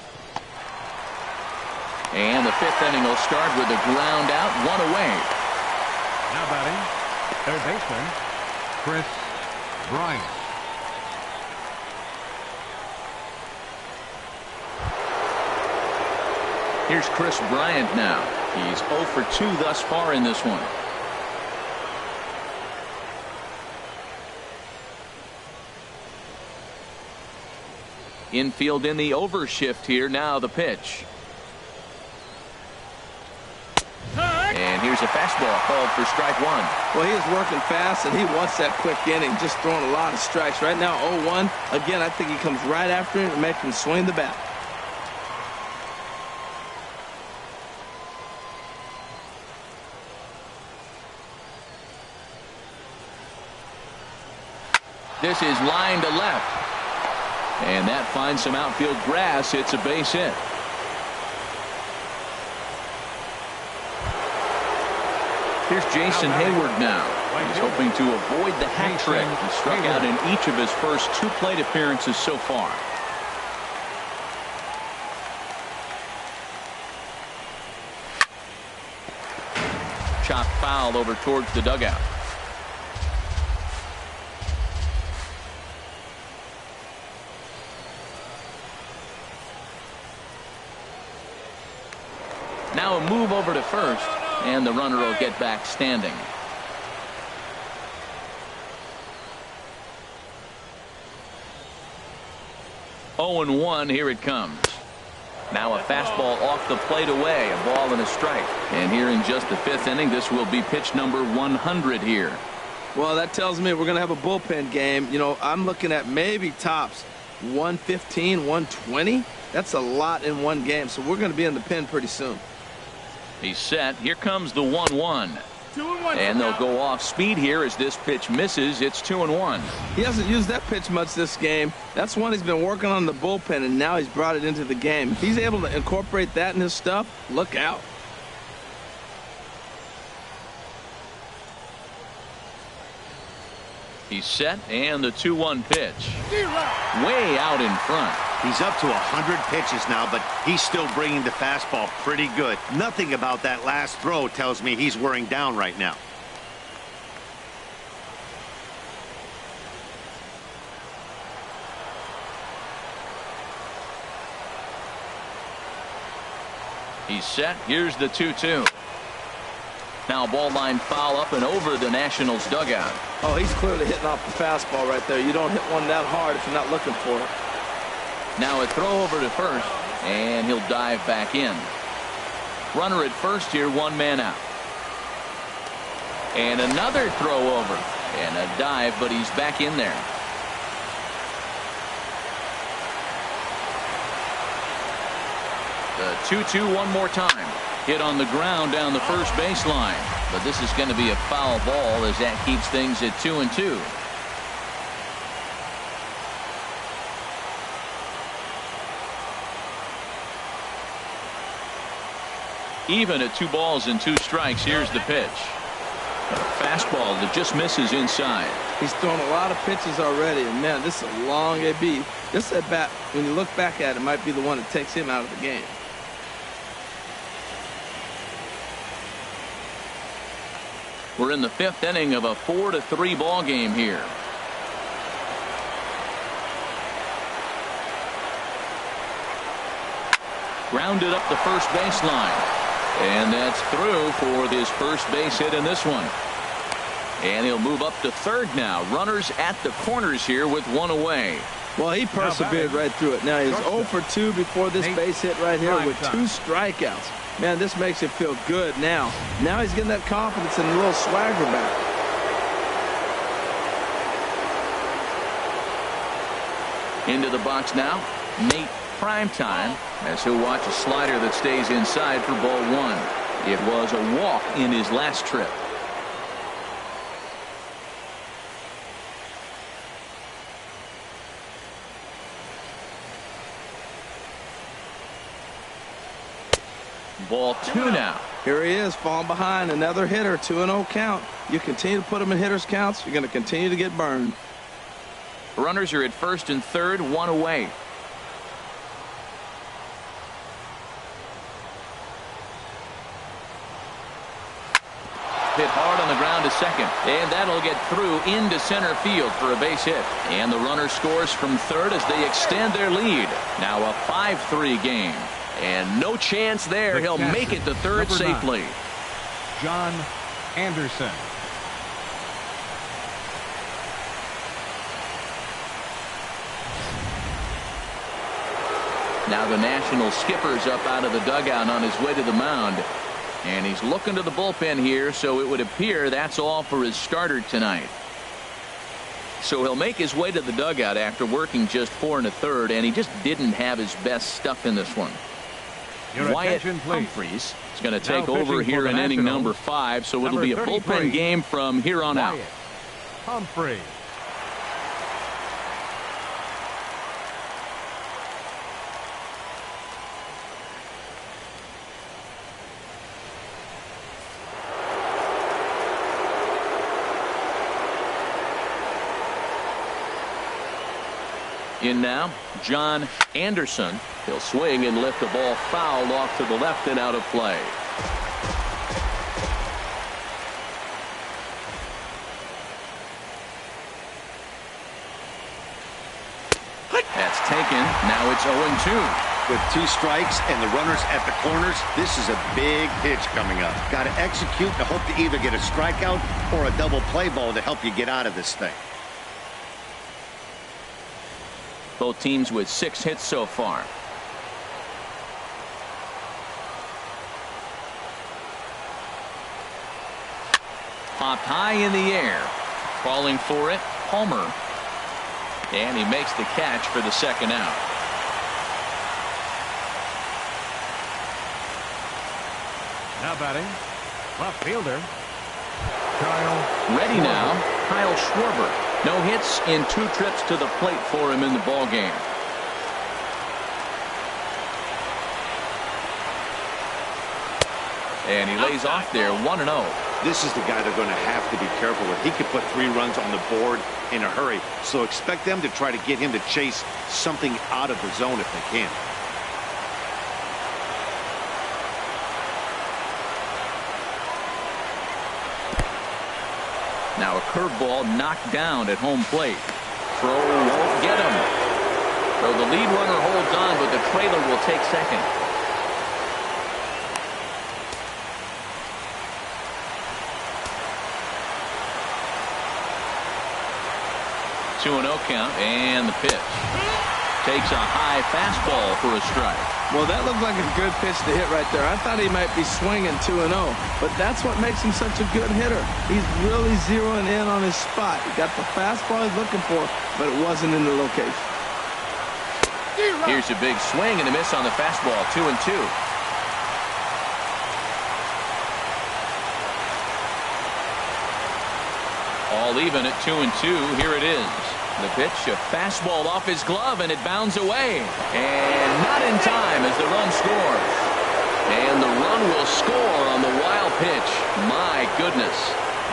And the 5th inning will start with a ground out, 1 away. Now batting, third baseman, Chris Bryant. Here's Chris Bryant now. He's 0 for 2 thus far in this one. Infield in the overshift here. Now the pitch. And here's a fastball called for strike 1. Well, he is working fast, and he wants that quick inning, just throwing a lot of strikes. Right now, 0-1. Again, I think he comes right after him and makes him swing the bat. This is line to left. And that finds some outfield grass. It's a base hit. Here's Jason Hayward now. He's hoping to avoid the hat trick. He struck out in each of his first 2 plate appearances so far. Chopped foul over towards the dugout. Now a move over to first, and the runner will get back standing. Oh and 1, here it comes. Now a fastball off the plate away, a ball and a strike. And here in just the 5th inning, this will be pitch number 100 here. Well, that tells me we're going to have a bullpen game. You know, I'm looking at maybe tops 115, 120. That's a lot in one game, so we're going to be in the pen pretty soon. He's set. Here comes the 1-1. 2-1. And they'll go off speed here as this pitch misses. It's 2-1. He hasn't used that pitch much this game. That's one he's been working on the bullpen, and now he's brought it into the game. If he's able to incorporate that in his stuff, look out. He's set, and the 2-1 pitch. Way out in front. He's up to 100 pitches now, but he's still bringing the fastball pretty good. Nothing about that last throw tells me he's wearing down right now. He's set. Here's the 2-2. Now ball line foul up and over the Nationals dugout. Oh, he's clearly hitting off the fastball right there. You don't hit one that hard if you're not looking for it. Now a throw over to first, and he'll dive back in. Runner at first here, one man out. And another throw over, and a dive, but he's back in there. The 2-2 one more time. Hit on the ground down the first baseline, but this is going to be a foul ball as that keeps things at 2-2. Even at 2 balls and 2 strikes. Here's the pitch. A fastball that just misses inside. He's thrown a lot of pitches already, and man, this is a long AB. This at bat, when you look back at it, might be the one that takes him out of the game. We're in the 5th inning of a 4-3 ball game here. Grounded up the first baseline. And that's through for this first base hit in this one. And he'll move up to third now. Runners at the corners here with 1 away. Well, he persevered right through it. Now he's 0 for 2 before this base hit right here with 2 strikeouts. Man, this makes it feel good now. Now he's getting that confidence and a little swagger back. Into the box now, Nate Primetime, as he'll watch a slider that stays inside for ball 1. It was a walk in his last trip. Ball 2 now. Here he is, falling behind, another hitter, 2-0 count. You continue to put him in hitters counts, you're going to continue to get burned. Runners are at first and third, 1 away. Hit hard on the ground to second, and that'll get through into center field for a base hit. And the runner scores from third as they extend their lead. Now a 5-3 game. And no chance there. He'll make it to third safely. John Anderson. Now the National skipper's up out of the dugout on his way to the mound. And he's looking to the bullpen here, so it would appear that's all for his starter tonight. So he'll make his way to the dugout after working just 4 1/3, and he just didn't have his best stuff in this one. Wyatt Humphreys is going to take over here in inning number 5, so it'll be a bullpen game from here on out. Humphrey. In now, John Anderson. He'll swing and lift the ball foul off to the left and out of play. That's taken. Now it's 0-2. With 2 strikes and the runners at the corners, this is a big pitch coming up. Got to execute and hope to either get a strikeout or a double play ball to help you get out of this thing. Both teams with 6 hits so far. Popped high in the air. Falling for it, Homer. And he makes the catch for the second out. Now batting, left fielder, Ready now, Kyle Schwarber. No hits in 2 trips to the plate for him in the ball game. And he lays off there, 1-0. This is the guy they're going to have to be careful with. He could put 3 runs on the board in a hurry. So expect them to try to get him to chase something out of the zone if they can. Now a curveball knocked down at home plate. Throw won't get him. So the lead runner holds on, but the trailer will take second. 2-0 count, and the pitch. Takes a high fastball for a strike. Well, that looked like a good pitch to hit right there. I thought he might be swinging 2-0, but that's what makes him such a good hitter. He's really zeroing in on his spot. He got the fastball he's looking for, but it wasn't in the location. Here's a big swing and a miss on the fastball, 2-2. All even at 2-2. Here it is. The pitch, a fastball off his glove, and it bounds away. And not in time as the run scores. And the run will score on the wild pitch. My goodness.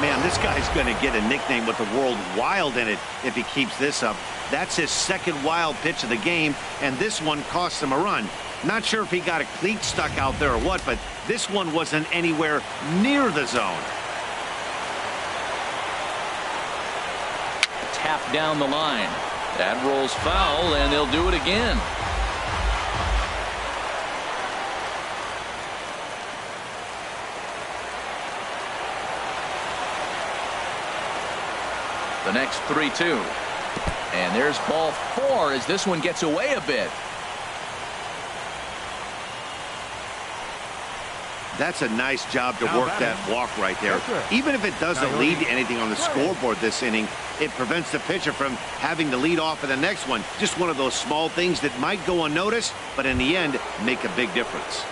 Man, this guy's going to get a nickname with the word wild in it if he keeps this up. That's his second wild pitch of the game, and this one cost him a run. Not sure if he got a cleat stuck out there or what, but this one wasn't anywhere near the zone. Tap down the line. That rolls foul, and they'll do it again. The next 3-2. And there's ball 4 as this one gets away a bit. That's a nice job to work that walk right there. Even if it doesn't lead to anything on the scoreboard this inning, it prevents the pitcher from having to lead off in the next one. Just one of those small things that might go unnoticed, but in the end, make a big difference.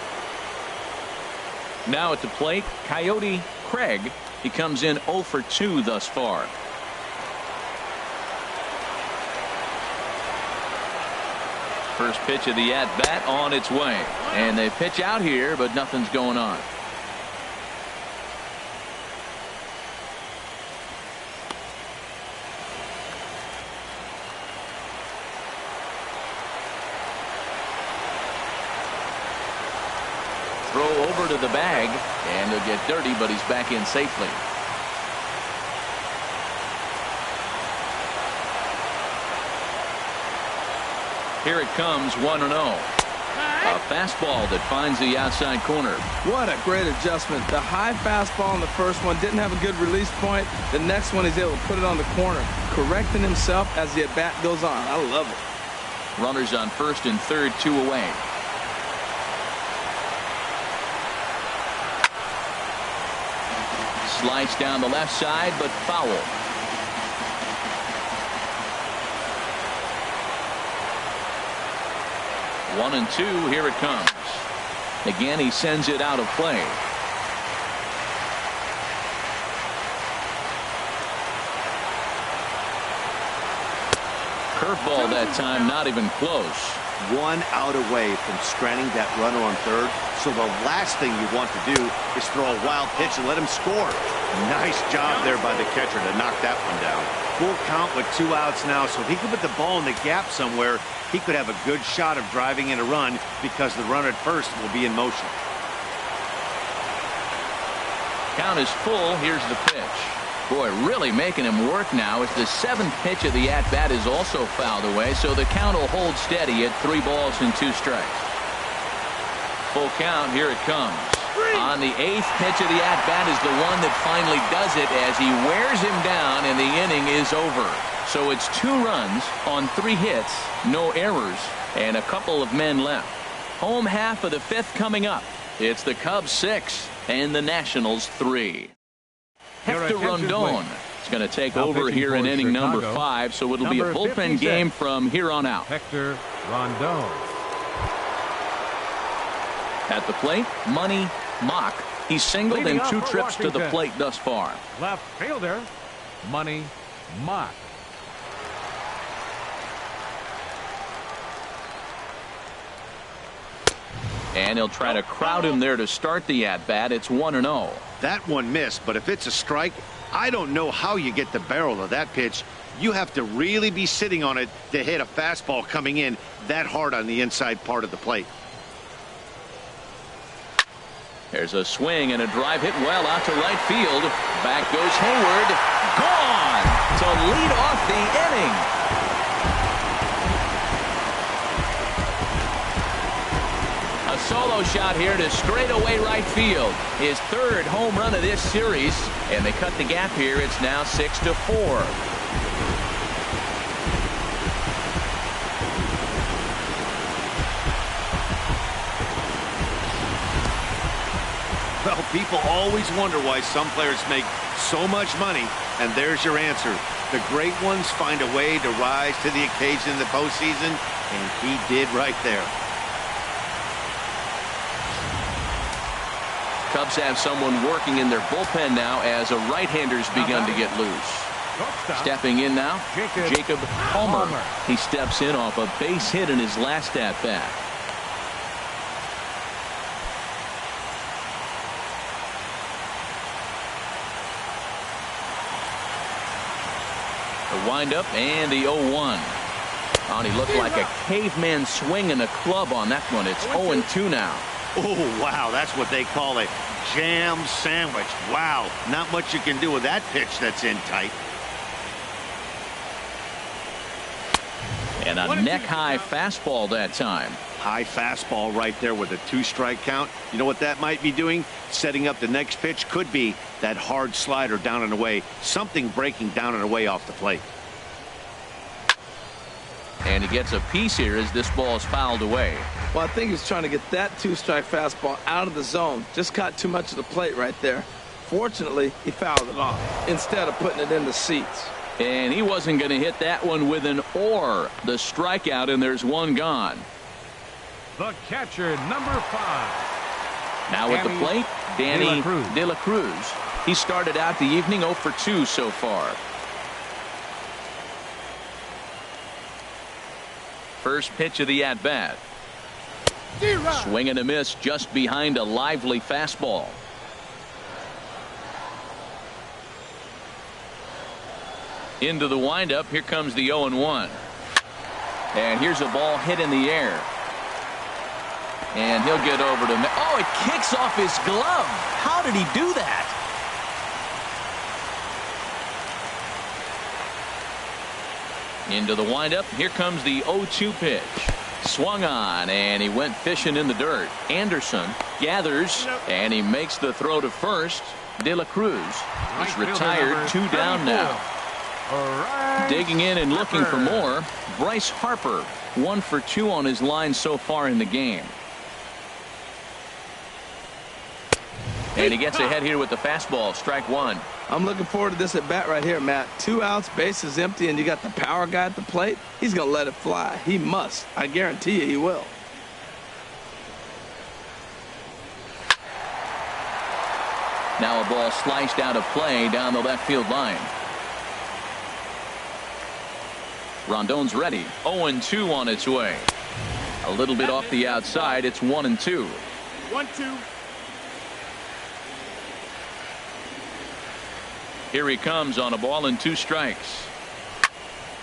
Now at the plate, Coyote Craig. He comes in 0 for 2 thus far. First pitch of the at-bat on its way. And they pitch out here, but nothing's going on. Throw over to the bag, and he'll get dirty, but he's back in safely. Here it comes, 1-0. A fastball that finds the outside corner. What a great adjustment. The high fastball in the first one didn't have a good release point. The next one he's able to put it on the corner, correcting himself as the at-bat goes on. I love it. Runners on first and third, 2 away. Slides down the left side, but foul. One and 2, here it comes. Again, he sends it out of play. Curveball that time, not even close. 1 out away from stranding that runner on third. So the last thing you want to do is throw a wild pitch and let him score. Nice job there by the catcher to knock that one down. Full count with 2 outs now, so if he could put the ball in the gap somewhere, he could have a good shot of driving in a run because the runner at first will be in motion. Count is full. Here's the pitch. Boy, really making him work now as the 7th pitch of the at-bat is also fouled away, so the count will hold steady at 3 balls and 2 strikes. Full count. Here it comes. On the 8th pitch of the at-bat is the one that finally does it as he wears him down, and the inning is over. So it's 2 runs on 3 hits, no errors, and a couple of men left. Home half of the 5th coming up. It's the Cubs 6 and the Nationals 3. Hector Rondon is going to take over here in inning number 5, so it'll be a bullpen game from here on out. Hector Rondon. At the plate, Money Mock. He's singled in Leading off 2 for trips to the Washington. plate thus far. Left fielder, Money Mott. And he'll try to crowd him there to start the at-bat. It's 1-0. That one missed, but if it's a strike, I don't know how you get the barrel of that pitch. You have to really be sitting on it to hit a fastball coming in that hard on the inside part of the plate. There's a swing and a drive hit well out to right field. Back goes Hayward. Gone to lead off the inning. A solo shot here to straightaway right field. His 3rd home run of this series. And they cut the gap here. It's now 6-4. Well, people always wonder why some players make so much money, and there's your answer. The great ones find a way to rise to the occasion in the postseason, and he did right there. Cubs have someone working in their bullpen now as a right-hander's begun to get loose. Stepping in now, Jacob Palmer. He steps in off a base hit in his last at-bat. The windup and the 0-1. Oh, and he looked like a caveman swinging a club on that one. It's 0-2 now. Oh, wow, that's what they call a jam sandwich. Wow, not much you can do with that pitch that's in tight. And a neck-high fastball that time. High fastball right there with a 2-strike count. You know what that might be doing? Setting up the next pitch. Could be that hard slider down and away. Something breaking down and away off the plate. And he gets a piece here as this ball is fouled away. Well, I think he's trying to get that 2-strike fastball out of the zone. Just caught too much of the plate right there. Fortunately, he fouled it off instead of putting it in the seats. And he wasn't going to hit that one with an or. The strikeout, and there's one gone. The catcher, number 5. Now at the plate, Danny De La Cruz. He started out the evening 0 for 2 so far. First pitch of the at-bat. Swing and a miss just behind a lively fastball. Into the windup. Here comes the 0-1. And here's a ball hit in the air. And he'll get over to... Oh, it kicks off his glove. How did he do that? Into the windup. Here comes the 0-2 pitch. Swung on, and he went fishing in the dirt. Anderson gathers, and he makes the throw to first. De La Cruz is retired, 2 down now. Digging in and looking for more. Bryce Harper, 1 for 2 on his line so far in the game. And he gets ahead here with the fastball. Strike 1. I'm looking forward to this at bat right here, Matt. 2 outs, bases empty, and you got the power guy at the plate. He's going to let it fly. He must. I guarantee you he will. Now a ball sliced out of play down the left field line. Rondon's ready. 0-2 on its way. A little bit off the outside. It's 1-2. 1-2. Here he comes on a ball and 2 strikes.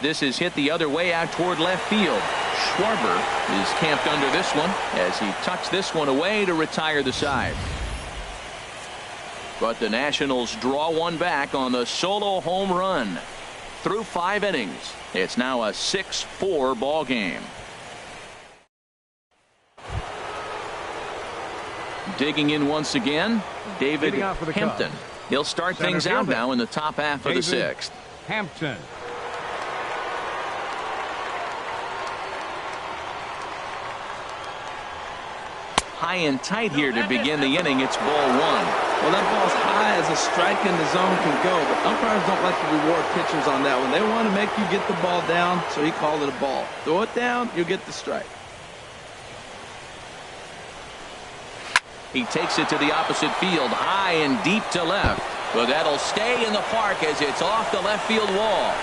This is hit the other way out toward left field. Schwarber is camped under this one as he tucks this one away to retire the side. But the Nationals draw one back on the solo home run. Through 5 innings, it's now a 6-4 ball game. Digging in once again, David Hampton. He'll start things out now in the top half of the 6th. Hampton. High and tight here to begin the inning. It's ball 1. Well, that ball's high as a strike in the zone can go, but umpires don't like to reward pitchers on that one. They want to make you get the ball down, so he called it a ball. Throw it down, you'll get the strike. He takes it to the opposite field, high and deep to left. But that'll stay in the park as it's off the left field wall.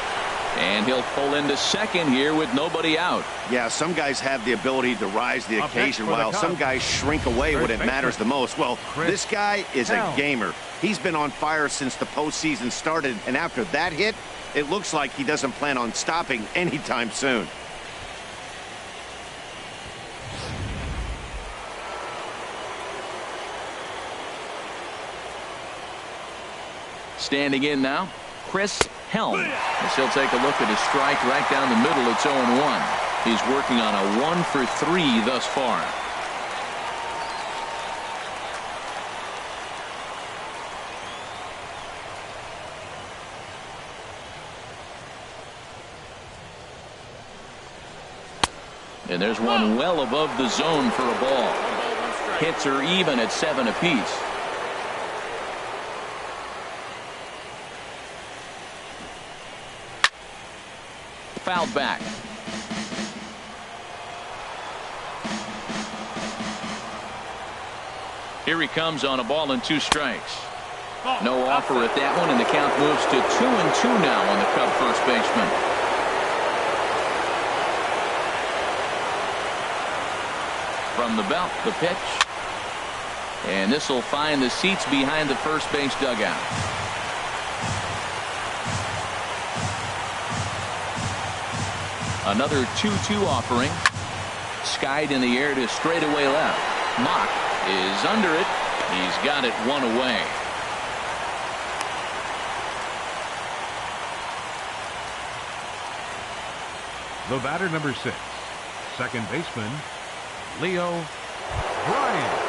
And he'll pull into second here with nobody out. Yeah, some guys have the ability to rise to the occasion while some guys shrink away when it matters the most. Well, this guy is a gamer. He's been on fire since the postseason started, and after that hit, it looks like he doesn't plan on stopping anytime soon. Standing in now, Chris Helm. As he'll take a look at his strike right down the middle. It's 0-1. He's working on a 1 for 3 thus far. And there's one well above the zone for a ball. Hits are even at 7 apiece. Fouled back. Here he comes on a ball and 2 strikes. No offer at that one, and the count moves to 2-2 now on the Cub first baseman. From the belt, the pitch. And this will find the seats behind the first base dugout. Another 2-2 offering. Skied in the air to straightaway left. Mock is under it. He's got it 1 away. The batter, number 6, second baseman, Leo Bryant.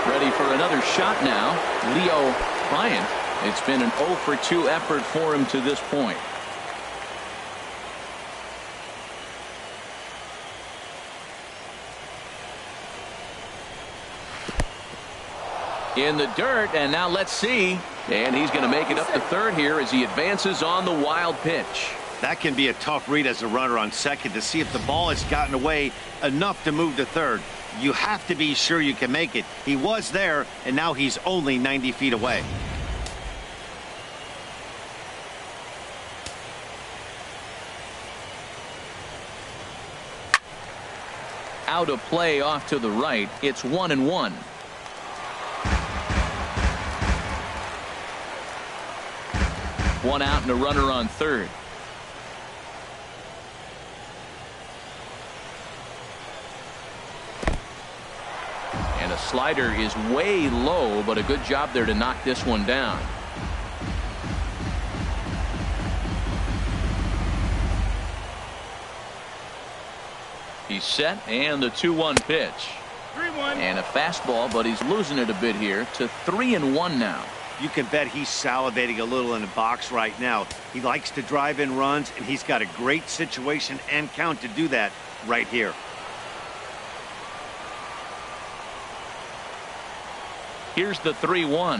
Ready for another shot now. Leo Bryant. It's been an 0 for 2 effort for him to this point. In the dirt, and now let's see. And he's going to make it up to third here as he advances on the wild pitch. That can be a tough read as a runner on second to see if the ball has gotten away enough to move to third. You have to be sure you can make it. He was there, and now he's only 90 feet away. Out of play off to the right. It's 1-1. One out and a runner on third. And a slider is way low, but a good job there to knock this one down. He's set, and the 2-1 pitch. 3-1. And a fastball, but he's losing it a bit here to 3-1 now. You can bet he's salivating a little in the box right now. He likes to drive in runs, and he's got a great situation and count to do that right here. Here's the 3-1.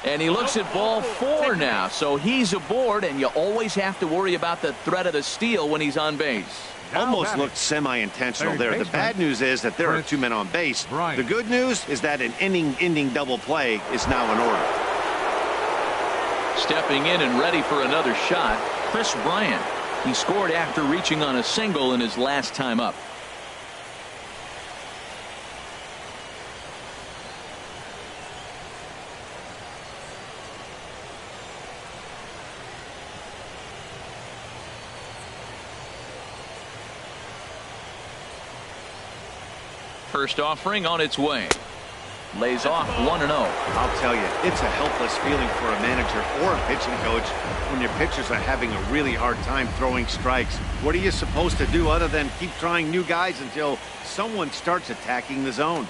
And he looks at ball 4 now. So he's aboard, and you always have to worry about the threat of the steal when he's on base. Almost looked semi-intentional there. The bad news is that there are 2 men on base. The good news is that an inning-ending double play is now in order. Stepping in and ready for another shot, Chris Bryant. He scored after reaching on a single in his last time up. First offering on its way. Lays off 1-0. I'll tell you, it's a helpless feeling for a manager or a pitching coach when your pitchers are having a really hard time throwing strikes. What are you supposed to do other than keep trying new guys until someone starts attacking the zone?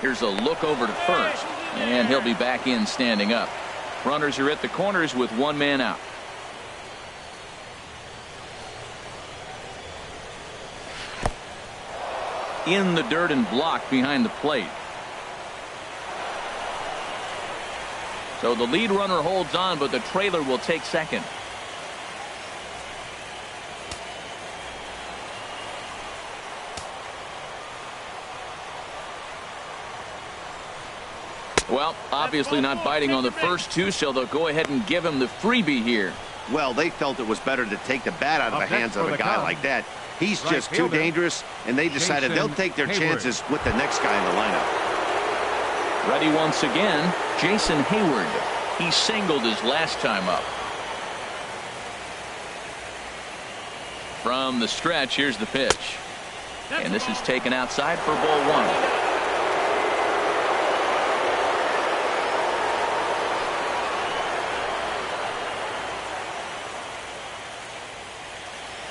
Here's a look over to first, and he'll be back in standing up. Runners are at the corners with 1 man out. In the dirt and blocked behind the plate. So the lead runner holds on, but the trailer will take second. Well, obviously not biting on the first two, so they'll go ahead and give him the freebie here. Well, they felt it was better to take the bat out of the hands of a guy like that. He's just too dangerous, and they decided they'll take their chances with the next guy in the lineup. Ready once again, Jason Hayward. He singled his last time up. From the stretch, here's the pitch. And this is taken outside for ball one.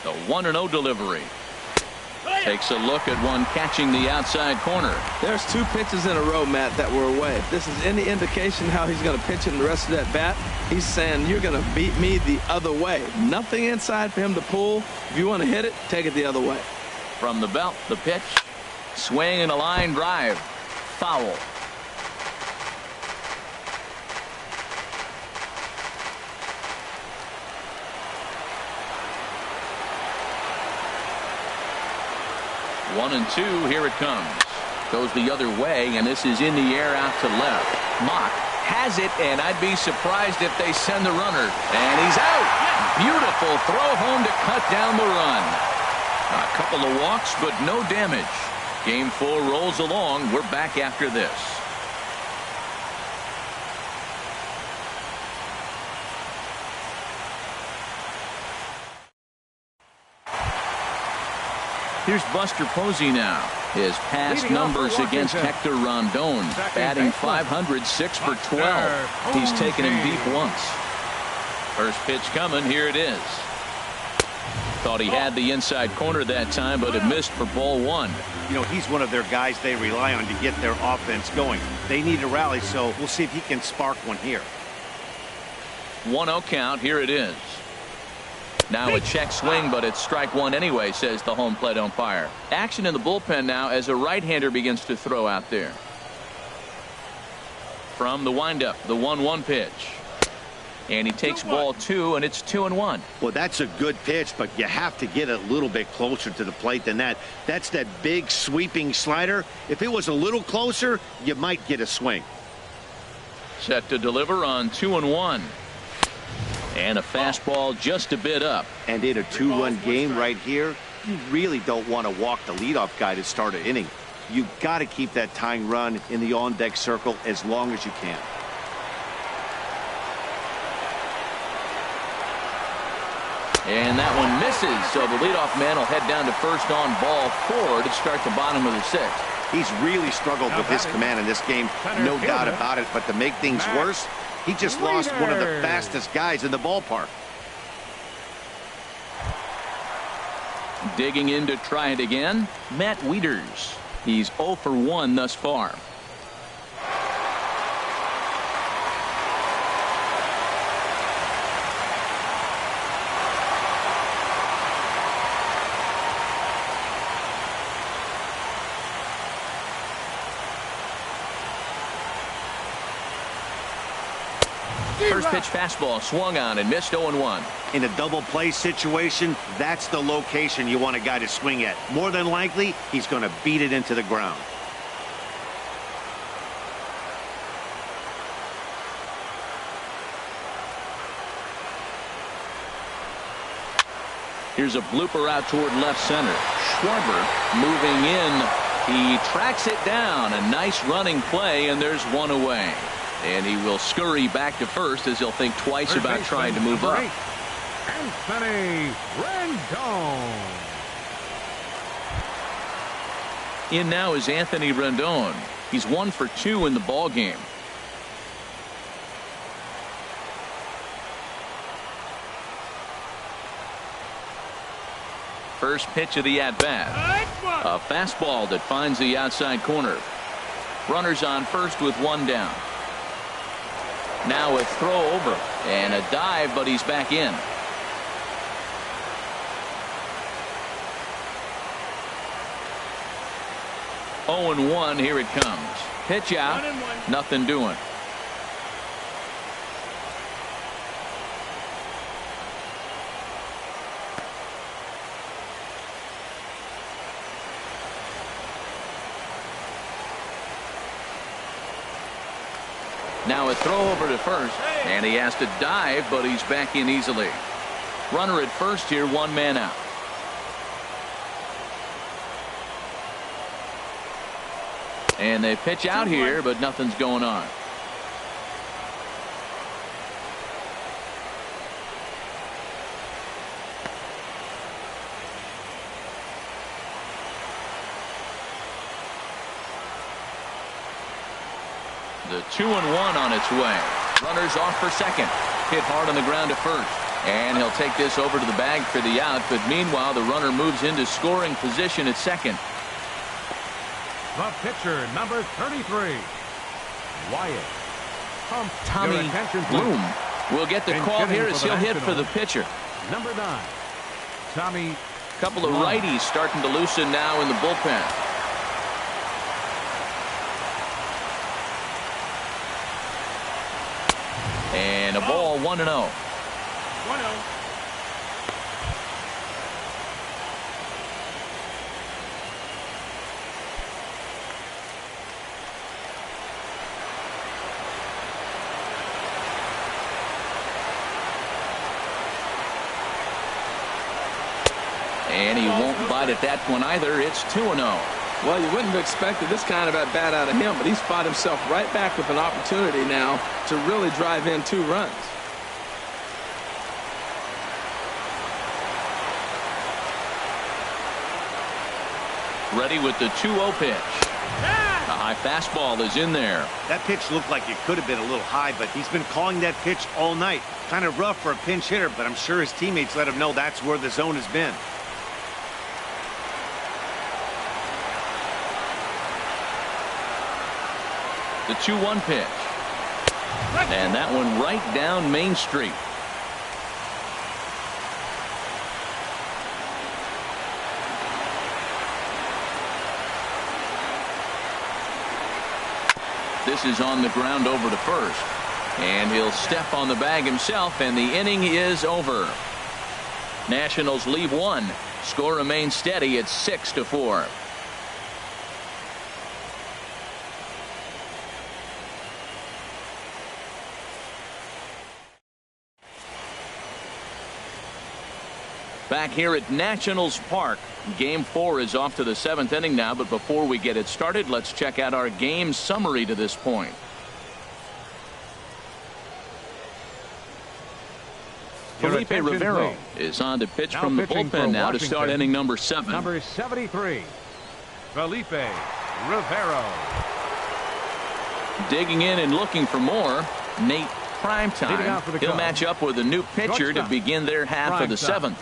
The 1-0 delivery. Takes a look at one catching the outside corner. There's two pitches in a row, Matt, that were away. If this is any indication how he's going to pitch in the rest of that bat, he's saying you're going to beat me the other way. Nothing inside for him to pull. If you want to hit it, take it the other way. From the belt, the pitch. Swing and a line drive. Foul. One and two, here it comes. Goes the other way, and this is in the air out to left. Mock has it, and I'd be surprised if they send the runner. And he's out. Beautiful throw home to cut down the run. A couple of walks, but no damage. Game 4 rolls along. We're back after this. Here's Buster Posey now. His past numbers against Hector Rondon. Batting .500, 6 for 12. He's taken him deep once. First pitch coming. Here it is. Thought he had the inside corner that time, but it missed for ball one. You know, he's one of their guys they rely on to get their offense going. They need a rally, so we'll see if he can spark one here. 1-0 count. Here it is. Now a check swing, but it's strike one anyway, says the home plate umpire. Action in the bullpen now as a right-hander begins to throw out there. From the windup, the 1-1 pitch. And he takes ball two, and it's 2-1. Well, that's a good pitch, but you have to get a little bit closer to the plate than that. That's that big sweeping slider. If it was a little closer, you might get a swing. Set to deliver on 2-1. And a fastball just a bit up. And in a two-run game right here, you really don't want to walk the leadoff guy to start an inning. You've got to keep that tying run in the on-deck circle as long as you can. And that one misses, so the leadoff man will head down to first on ball 4 to start the bottom of the 6th. He's really struggled with his command in this game, no doubt about it. But to make things worse, he just lost one of the fastest guys in the ballpark. Digging in to try it again, Matt Wieters. He's 0 for 1 thus far. First pitch fastball swung on and missed 0-1. In a double play situation, that's the location you want a guy to swing at. More than likely, he's going to beat it into the ground. Here's a blooper out toward left center. Schwarber moving in. He tracks it down. A nice running play, and there's one away. And he will scurry back to first as he'll think twice about trying to move up. Anthony Rendon. In now is Anthony Rendon. He's 1 for 2 in the ball game. First pitch of the at-bat. A fastball that finds the outside corner. Runners on first with one down. Now a throw over and a dive, but he's back in. Oh and 1, here it comes. Pitch out, nothing doing. Now a throw over to first, and he has to dive, but he's back in easily. Runner at first here, 1 man out. And they pitch out here, but nothing's going on. The 2-1 on its way. Runners off for second. Hit hard on the ground to first. And he'll take this over to the bag for the out. But meanwhile, the runner moves into scoring position at second. The pitcher, number 33, Wyatt. Tommy Bloom will get the call here as he'll hit for the pitcher. Number 9, Tommy. Couple of righties starting to loosen now in the bullpen. And a ball, 1-0. 1-0. And he won't bite at that one either. It's 2-0. Well, you wouldn't have expected this kind of at bat out of him, but he's fought himself right back with an opportunity now to really drive in 2 runs. Ready with the 2-0 pitch. A high fastball is in there. That pitch looked like it could have been a little high, but he's been calling that pitch all night. Kind of rough for a pinch hitter, but I'm sure his teammates let him know that's where the zone has been. The 2-1 pitch. And that one right down Main Street. This is on the ground over to first. And he'll step on the bag himself, and the inning is over. Nationals leave 1. Score remains steady at 6-4. Back here at Nationals Park, Game 4 is off to the 7th inning now, but before we get it started, let's check out our game summary to this point. Felipe Rivero is on to pitch from the bullpen now to start inning number 7. Number 73, Felipe Rivero. Digging in and looking for more, Nate Primetime. He'll match up with a new pitcher to begin their half of the 7th.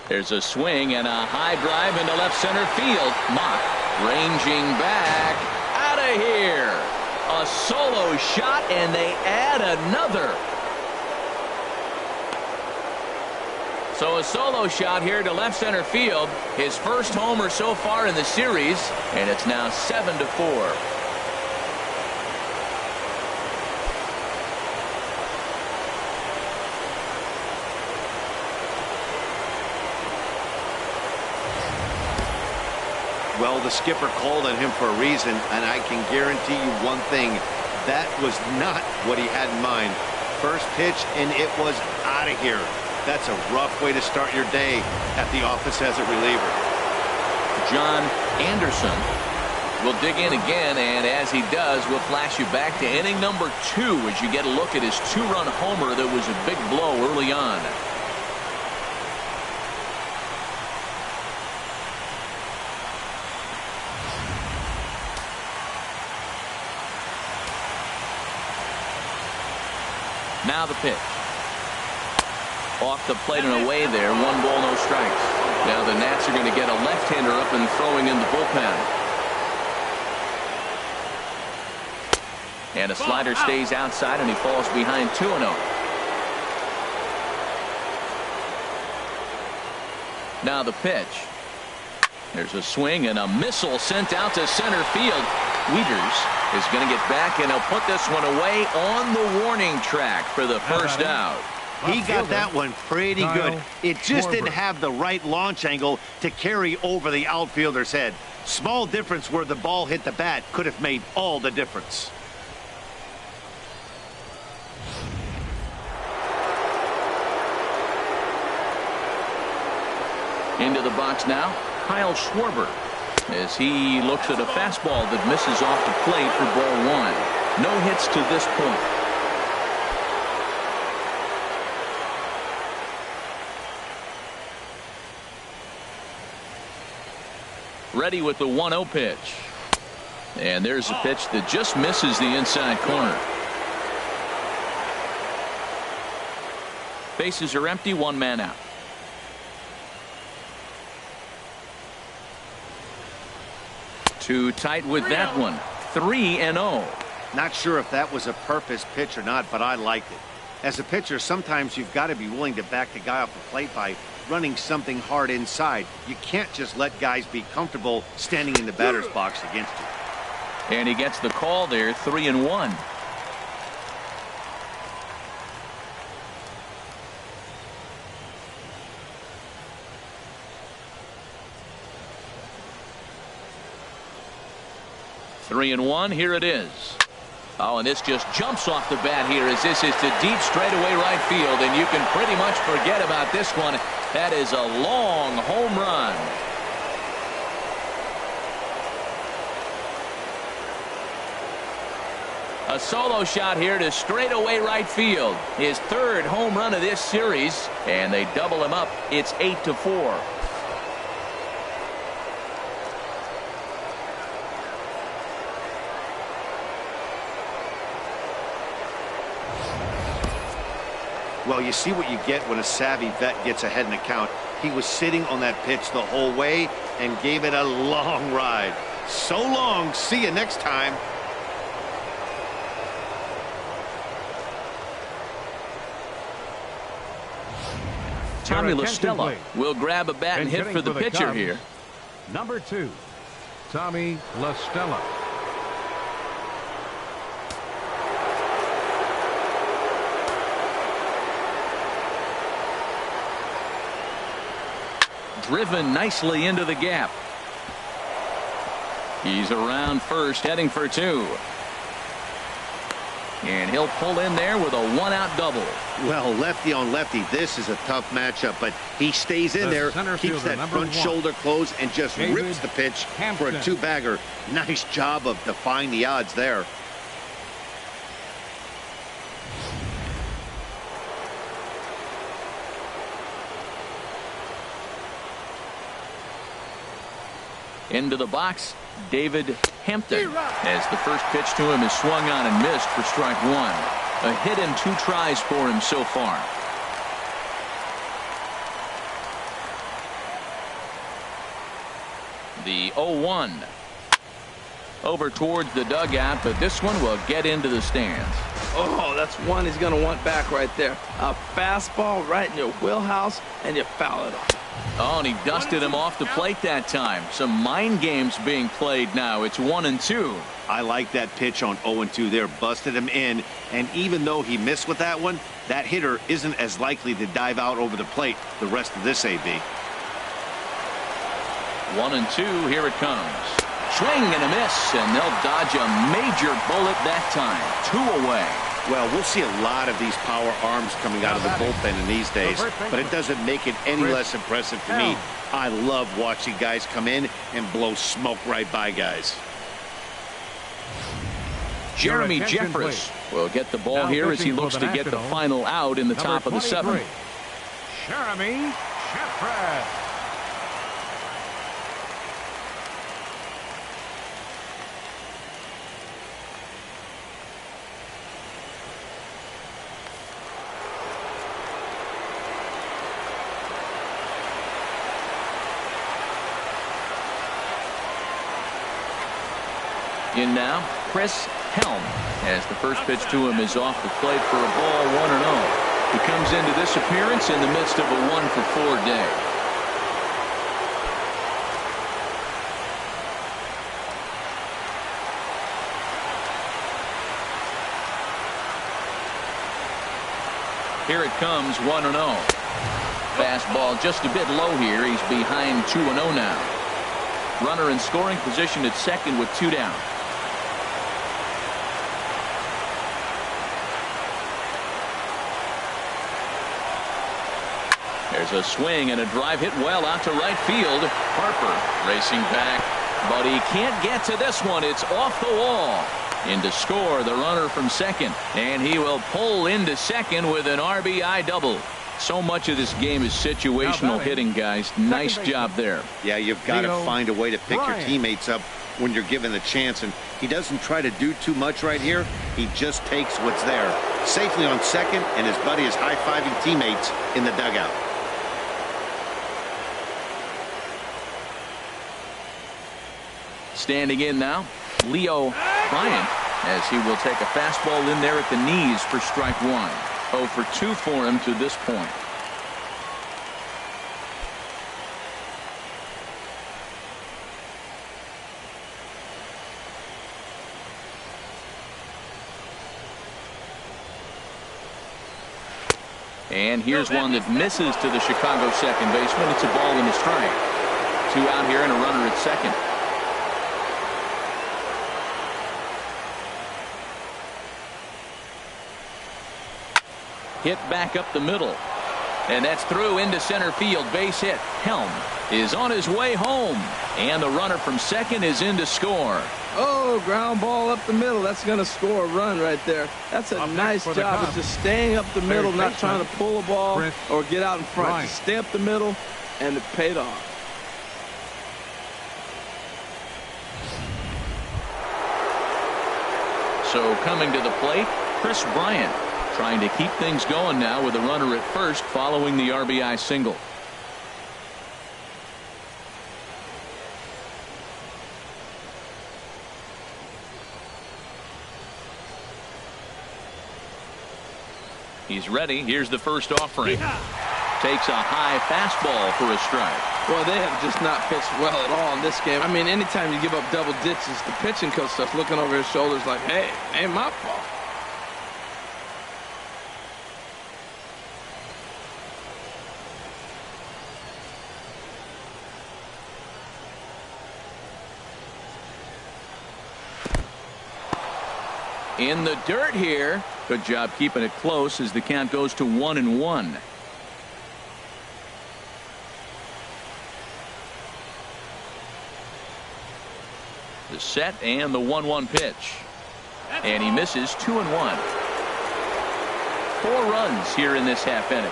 There's a swing and a high drive into left center field. Mock ranging back out of here. A solo shot, and they add another. So a solo shot here to left center field. His first homer so far in the series, and it's now 7-4. Well, the skipper called on him for a reason, and I can guarantee you one thing. That was not what he had in mind. First pitch, and it was out of here. That's a rough way to start your day at the office as a reliever. John Anderson will dig in again, and as he does, we'll flash you back to inning number 2 as you get a look at his 2-run homer that was a big blow early on. Now the pitch. Off the plate and away there. 1 ball, no strikes. Now the Nats are going to get a left-hander up and throwing in the bullpen. And a slider stays outside, and he falls behind 2-0. Now the pitch. There's a swing and a missile sent out to center field. Wieters is going to get back, and he'll put this one away on the warning track for the first out. He got that one pretty good. It just didn't Schwarber. have the right launch angle to carry over the outfielder's head. Small difference where the ball hit the bat could have made all the difference. Into the box now, Kyle Schwarber, as he looks at a fastball that misses off the plate for ball one. No hits to this point. Ready with the 1-0 pitch. And there's a pitch that just misses the inside corner. Bases are empty, one man out. Too tight with that one. 3-0. Not sure if that was a purpose pitch or not, but I liked it. As a pitcher, sometimes you've got to be willing to back the guy off the plate by running something hard inside. You can't just let guys be comfortable standing in the batter's box against you. And he gets the call there, 3-1. Three and one. Here it is. Oh, and this just jumps off the bat here as this is to deep straightaway right field, and you can pretty much forget about this one. That is a long home run. A solo shot here to straightaway right field. His third home run of this series, and they double him up. It's 8-4. Well, you see what you get when a savvy vet gets ahead in the count. He was sitting on that pitch the whole way and gave it a long ride. So long. See you next time. Tommy Your La attention, Stella please. will grab a bat and hit hitting for the pitcher Cubs, here. Number 2, Tommy La Stella. Driven nicely into the gap. He's around first, heading for two. And he'll pull in there with a one-out double. Well, lefty on lefty, this is a tough matchup, but he stays in there, keeps that front shoulder closed, and just rips the pitch for a two-bagger. Nice job of defying the odds there. Into the box, David Hampton, as the first pitch to him is swung on and missed for strike one. A hit and 2 tries for him so far. The 0-1. Over towards the dugout, but this one will get into the stands. Oh, that's one he's going to want back right there. A fastball right in your wheelhouse, and you foul it off. Oh, and he dusted him off the plate that time. Some mind games being played now. It's 1-2. I like that pitch on 0-2 there. Busted him in, and even though he missed with that one, that hitter isn't as likely to dive out over the plate the rest of this AB. 1-2. Here it comes. Swing and a miss, and they'll dodge a major bullet that time. 2 away. Well, we'll see a lot of these power arms coming out of the bullpen in these days, but it doesn't make it any less impressive to me. I love watching guys come in and blow smoke right by guys. Jeremy Jeffress will get the ball here as he looks to get the final out in the top of the 7th. Jeremy Jeffress. In now, Chris Helm, as the first pitch to him is off the plate for a ball, 1-0. He comes into this appearance in the midst of a 1-for-4 day. Here it comes, 1-0. Fastball just a bit low here. He's behind 2-0 now. Runner in scoring position at second with 2 down. There's a swing and a drive hit well out to right field. Harper racing back, but he can't get to this one. It's off the wall. In to score, the runner from second, and he will pull into second with an RBI double. So much of this game is situational hitting, guys. Nice job there. Yeah, you've got to find a way to pick your teammates up when you're given the chance, and he doesn't try to do too much right here. He just takes what's there. Safely on second, and his buddy is high-fiving teammates in the dugout. Standing in now, Leo Bryant, as he will take a fastball in there at the knees for strike 1. 0 for 2 for him to this point. And here's one that misses to the Chicago second baseman. It's a ball and a strike. 2 out here and a runner at second. Hit back up the middle, and that's through into center field. Base hit. Helm is on his way home, and the runner from second is in to score. Oh, ground ball up the middle. That's going to score a run right there. That's a nice job of just staying up the middle, not trying to pull a ball or get out in front. Just stay up the middle, and it paid off. So coming to the plate, Chris Bryant, trying to keep things going now with a runner at first following the RBI single. He's ready. Here's the first offering. Takes a high fastball for a strike. Well, they have just not pitched well at all in this game. I mean, anytime you give up double ditches, the pitching coach starts looking over his shoulders like, hey, ain't my fault. In the dirt here. Good job keeping it close as the count goes to 1-1. The set and the 1-1 pitch. And he misses 2-1. 4 runs here in this half inning.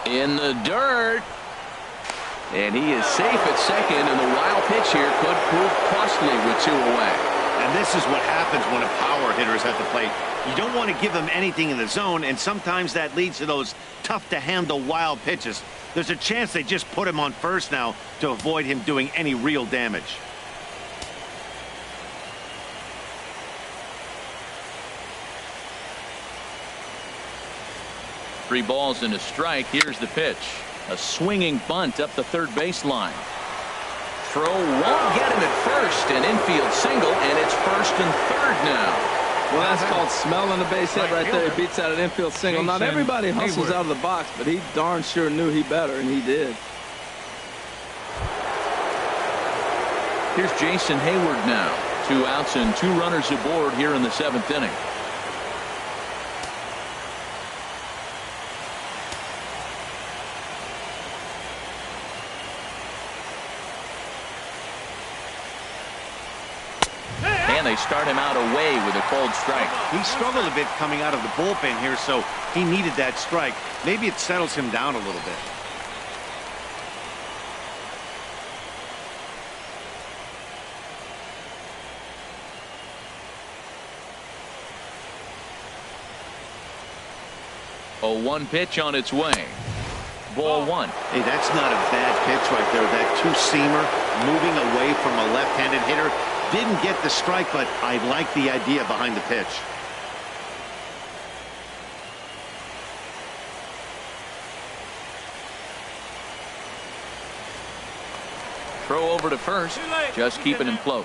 In the dirt, and he is safe at second, and the wild pitch here could prove costly with 2 away. And this is what happens when a power hitter is at the plate. You don't want to give him anything in the zone, and sometimes that leads to those tough to handle wild pitches. There's a chance they just put him on first now to avoid him doing any real damage. Three balls and a strike. Here's the pitch. A swinging bunt up the third baseline. Throw won't get him at first. An infield single, and it's first and third now. Well, that's called smelling the base hit right there. He beats out an infield single. Not everybody hustles out of the box, but he darn sure knew he better, and he did. Here's Jason Hayward now. 2 outs and 2 runners aboard here in the 7th inning. They start him out away with a cold strike. He struggled a bit coming out of the bullpen here, so he needed that strike. Maybe it settles him down a little bit. A 1 pitch on its way. Ball 1. Hey, that's not a bad pitch right there. That 2-seamer moving away from a left-handed hitter. Didn't get the strike, but I like the idea behind the pitch. throw over to first, just keeping him close.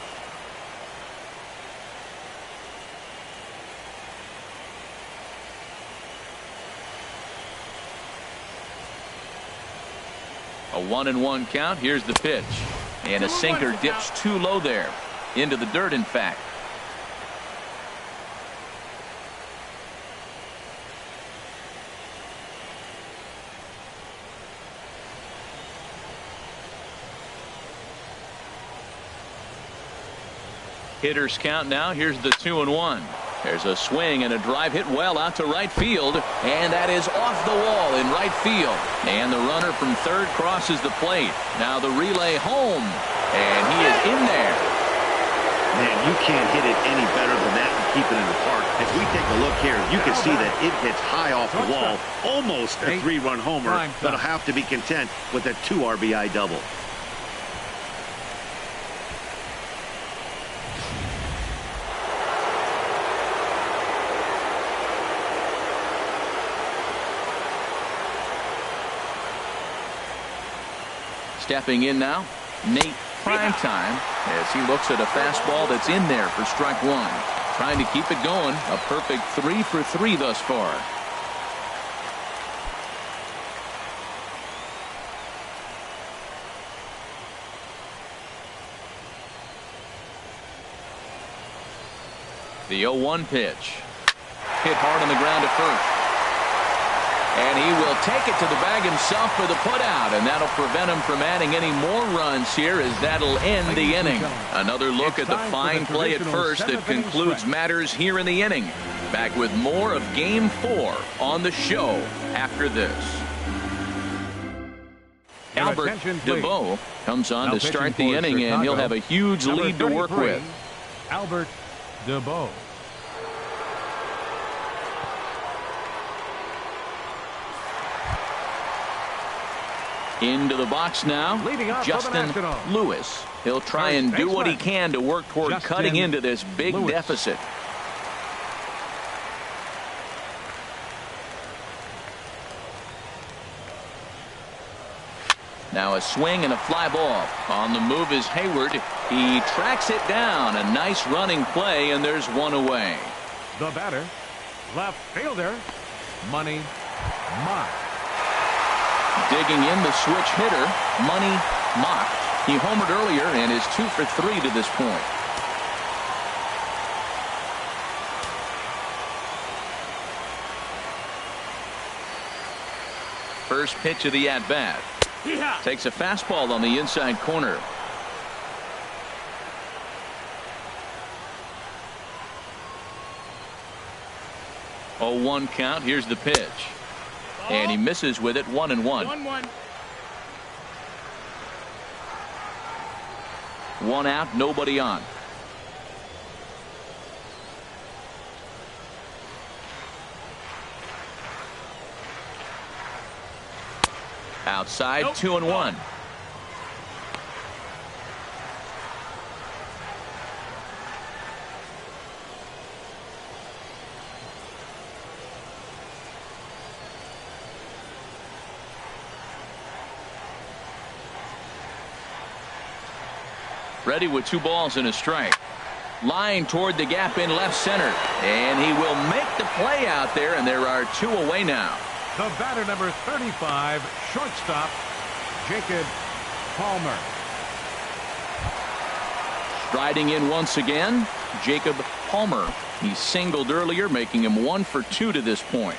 A 1-1 count. Here's the pitch. And a sinker dips too low there. Into the dirt, in fact. Hitters count now. Here's the 2-1. There's a swing and a drive hit well out to right field, and that is off the wall in right field. And the runner from third crosses the plate. Now the relay home, and he is in there. Man, you can't hit it any better than that and keep it in the park. As we take a look here, you can see that it hits high off the wall. Almost a 3-run homer, but he'll have to be content with a 2 RBI double. Stepping in now, Nate Primetime, as he looks at a fastball that's in there for strike one. Trying to keep it going. A perfect 3 for 3 thus far. The 0-1 pitch. Hit hard on the ground at first. And he will take it to the bag himself for the putout, and that'll prevent him from adding any more runs here, as that'll end the inning. Another look at the fine play at first that concludes matters here in the inning. Back with more of Game 4 on the show after this. Albert DeVoe comes on to start the inning, and he'll have a huge lead to work with. Albert DeVoe. Into the box now, Justin Lewis. He'll try and do what he can to work toward cutting into this big deficit. Now a swing and a fly ball. On the move is Hayward. He tracks it down. A nice running play, and there's one away. The batter, left fielder, Money Mock. Digging in, the switch hitter, Money Mock. He homered earlier and is 2 for 3 to this point. First pitch of the at-bat. Takes a fastball on the inside corner. A 1 count. Here's the pitch. And he misses with it. 1-1. 1 out, nobody on. Outside, 2-1. Ready with 2 balls and a strike. Line toward the gap in left center. And he will make the play out there, and there are 2 away now. The batter, number 35, shortstop, Jacob Palmer. Striding in once again, Jacob Palmer. He singled earlier, making him 1 for 2 to this point.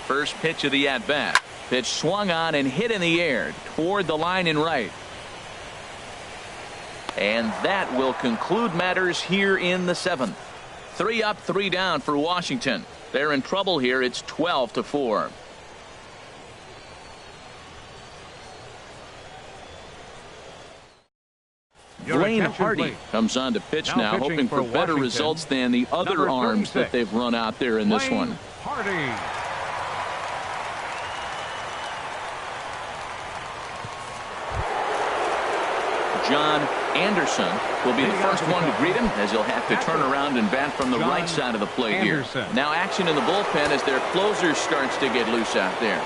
First pitch of the at-bat. Pitch swung on and hit in the air toward the line and right. And that will conclude matters here in the 7th. 3 up, 3 down for Washington. They're in trouble here. It's 12-4. Blaine Hardy comes on to pitch now, hoping for better results than the other arms that they've run out there in this one. Hardy. John Anderson will be the first one to greet him, as he'll have to turn around and bat from the right side of the plate here. Now action in the bullpen as their closer starts to get loose out there.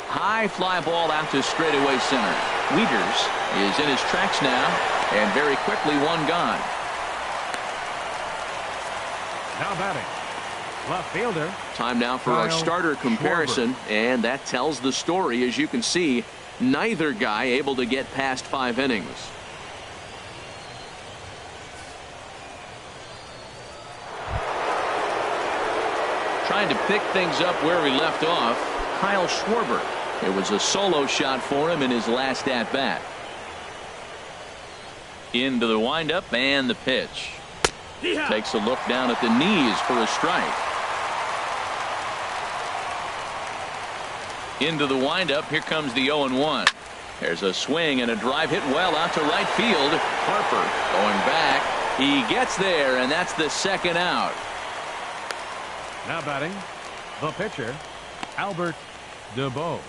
High fly ball out to straightaway center. Wieters is in his tracks now, and very quickly one gone. Now batting, left fielder. Time now for our starter comparison, and that tells the story. As you can see, neither guy able to get past 5 innings. Trying to pick things up where we left off, Kyle Schwarber. It was a solo shot for him in his last at-bat. Into the windup and the pitch. Takes a look down at the knees for a strike. Into the windup. Here comes the 0-1. There's a swing and a drive hit well out to right field. Harper going back. He gets there, and that's the second out. Now batting, the pitcher, Albert DeBow.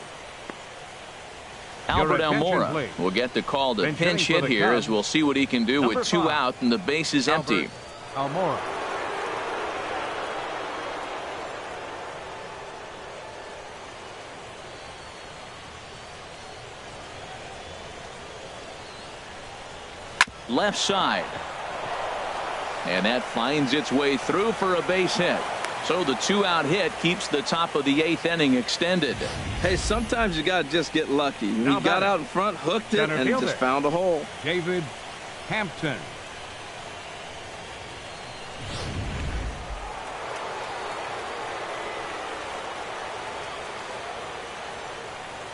Albert Almora will get the call to pinch hit here, as we'll see what he can do with 2 out and the base is empty. Almora. Left side. And that finds its way through for a base hit. So the 2-out hit keeps the top of the 8th inning extended. Hey, sometimes you got to just get lucky. He got out in front, hooked it, and just found a hole. David Hampton.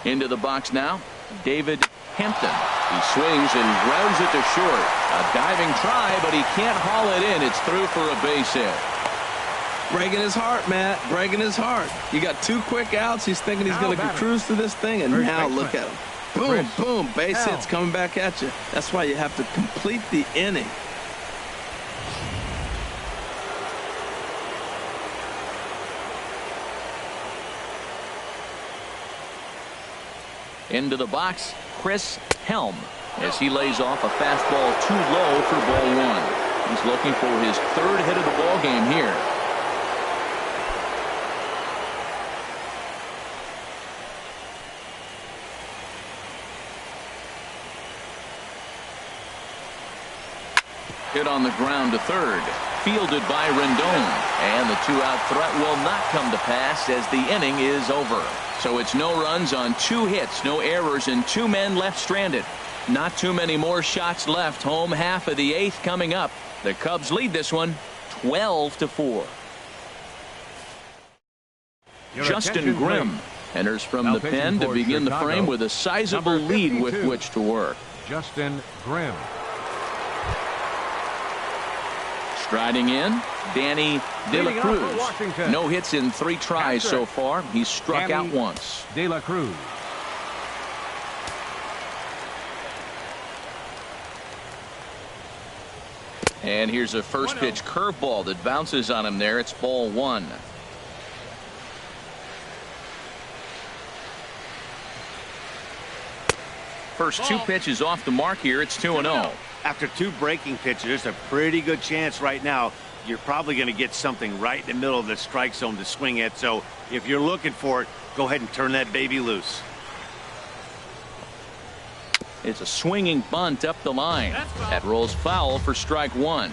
Into the box now, David Hampton. He swings and grounds it to short. A diving try, but he can't haul it in. It's through for a base hit. Breaking his heart, Matt. Breaking his heart. You got 2 quick outs. He's thinking he's going to cruise through this thing, and now look at him. Boom, boom. Base hits coming back at you. That's why you have to complete the inning. Into the box, Chris Helm, as he lays off a fastball too low for ball 1. He's looking for his 3rd hit of the ball game here. Hit on the ground to 3rd. Fielded by Rendon. And the 2-out threat will not come to pass as the inning is over. So it's no runs on 2 hits, no errors, and 2 men left stranded. Not too many more shots left. Home half of the 8th coming up. The Cubs lead this one 12-4. Justin Grimm enters from the pen to begin the frame with a sizable lead with which to work. Justin Grimm. Striding in, Danny De La Cruz. No hits in 3 tries so far. He's struck out once. De La Cruz. And here's a first pitch curveball that bounces on him there. It's ball 1. First 2 pitches off the mark here. It's 2-0. After 2 breaking pitches, there's a pretty good chance right now you're probably going to get something right in the middle of the strike zone to swing at. So if you're looking for it, go ahead and turn that baby loose. It's a swinging bunt up the line. That rolls foul for strike 1.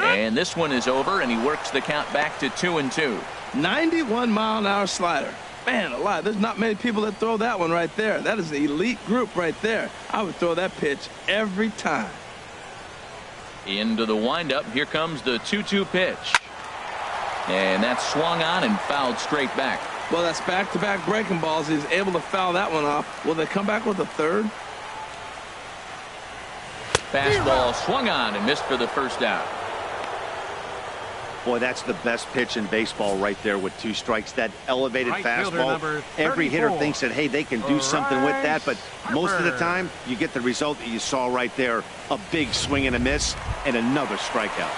And this one is over, and he works the count back to 2-2. 91-mile-an-hour slider. Man alive, there's not many people that throw that one right there. That is an elite group right there. I would throw that pitch every time. Into the windup. Here comes the 2-2 pitch. And that's swung on and fouled straight back. Well, that's back-to-back breaking balls. He's able to foul that one off. Will they come back with a 3rd? Fastball swung on and missed for the first out. Boy, that's the best pitch in baseball right there with 2 strikes. That elevated fastball. Every hitter thinks that, hey, they can do something with that. But most of the time, you get the result that you saw right there. A big swing and a miss and another strikeout.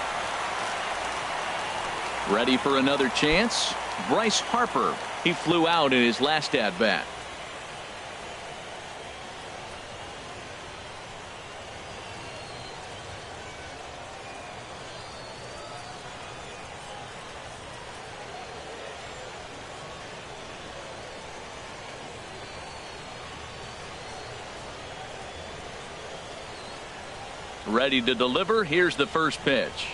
Ready for another chance? Bryce Harper. He flew out in his last at bat. Ready to deliver. Here's the first pitch.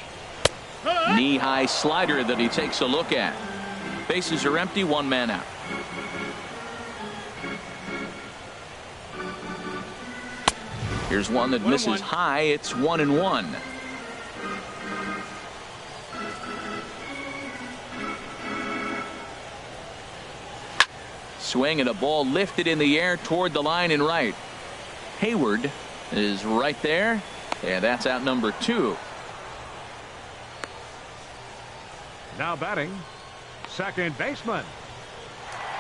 Knee-high slider that he takes a look at. Bases are empty, one man out. Here's one that misses high. It's 1-1. Swing and a ball lifted in the air toward the line and right. Hayward is right there. And that's out number 2. Now batting, second baseman,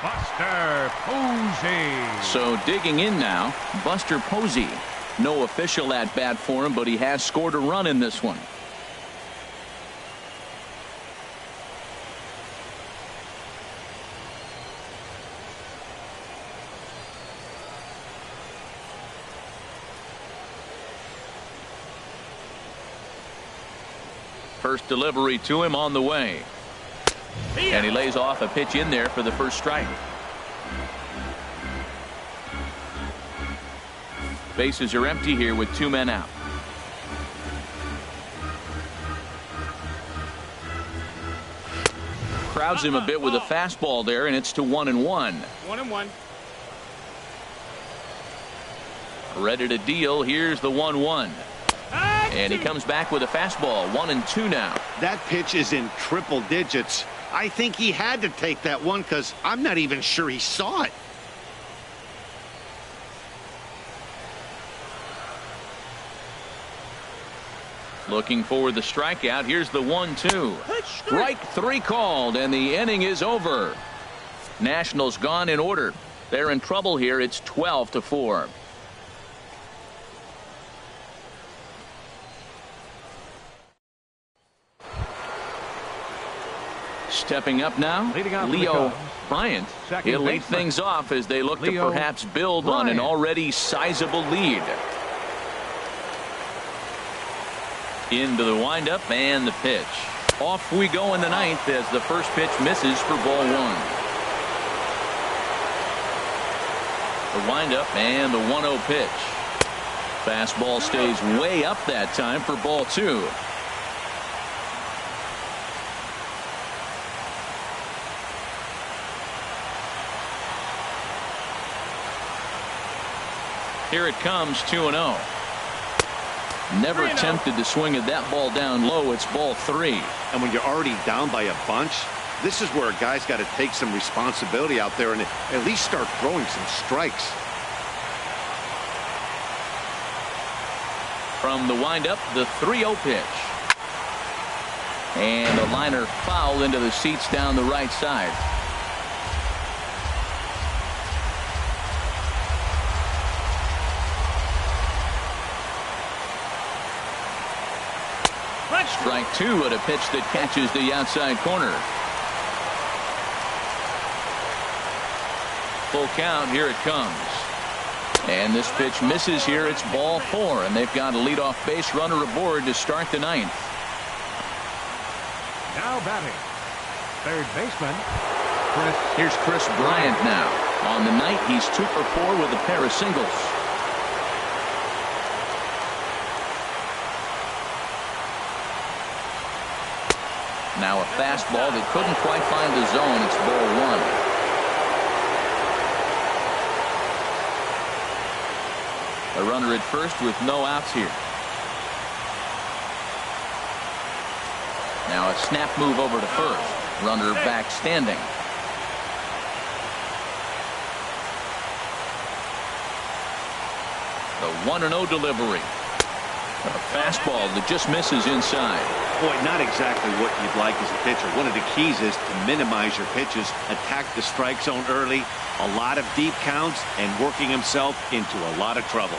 Buster Posey. So digging in now, Buster Posey. No official at bat for him, but he has scored a run in this one. First delivery to him on the way. And he lays off a pitch in there for the first strike. Bases are empty here with 2 men out. Crowds him a bit with a fastball there, and it's to 1-1. 1-1. Ready to deal. Here's the 1-1. And he comes back with a fastball. 1-2 now. That pitch is in triple digits. I think he had to take that one because I'm not even sure he saw it. Looking for the strikeout. Here's the 1-2. Strike 3 called, and the inning is over. Nationals gone in order. They're in trouble here. It's 12-4. Stepping up now, Leo Bryant. He'll lead things off as they look to perhaps build on an already sizable lead. Into the windup and the pitch. Off we go in the ninth as the first pitch misses for ball 1. The windup and the 1-0 pitch. Fastball stays way up that time for ball 2. Here it comes, 2-0. Never attempted to swing at that ball down low. It's ball 3. And when you're already down by a bunch, this is where a guy's got to take some responsibility out there and at least start throwing some strikes. From the windup, the 3-0 pitch. And a liner foul into the seats down the right side. Strike 2 at a pitch that catches the outside corner. Full count. Here it comes. And this pitch misses here. It's ball 4, and they've got a leadoff base runner aboard to start the ninth. Now batting, third baseman, Here's Chris Bryant now. On the night, he's 2 for 4 with a pair of singles. Now a fastball that couldn't quite find the zone. It's ball 1. A runner at first with no outs here. Now a snap move over to first. Runner back standing. The 1-0 delivery. A fastball that just misses inside. Boy, not exactly what you'd like as a pitcher. One of the keys is to minimize your pitches, attack the strike zone early, a lot of deep counts, and working himself into a lot of trouble.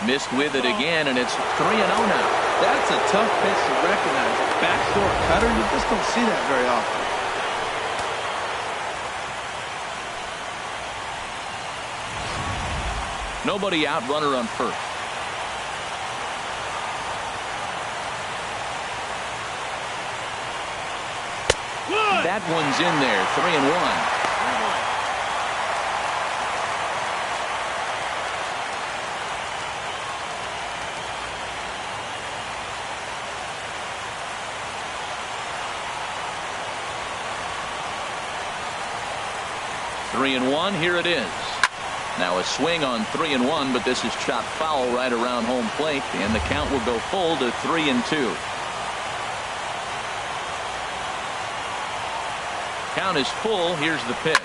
Missed with it again, and it's 3-0 now. That's a tough pitch to recognize. Backdoor cutter, you just don't see that very often. Nobody out, runner on first. That one's in there, 3-1. 3-1, here it is. Now a swing on 3-1, but this is chopped foul right around home plate, and the count will go full to 3-2. Count is full. Here's the pitch.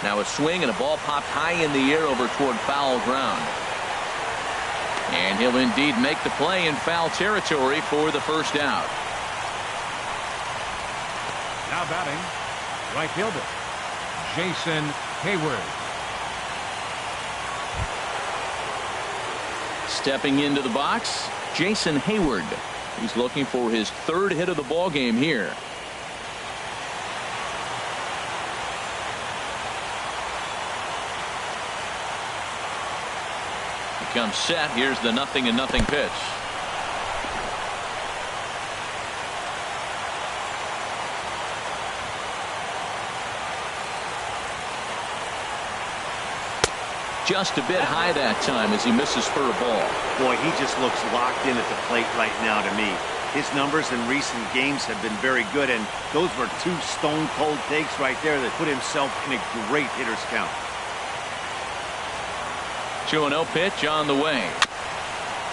Now a swing and a ball popped high in the air over toward foul ground. And he'll indeed make the play in foul territory for the first out. Now batting, right fielder, Jason Hayward. Stepping into the box, Jason Hayward. He's looking for his third hit of the ball game here. He comes set. Here's the 0-0 pitch. Just a bit high that time as he misses for a ball. Boy, he just looks locked in at the plate right now to me. His numbers in recent games have been very good, and those were two stone-cold takes right there that put himself in a great hitter's count. 2-0 pitch on the way.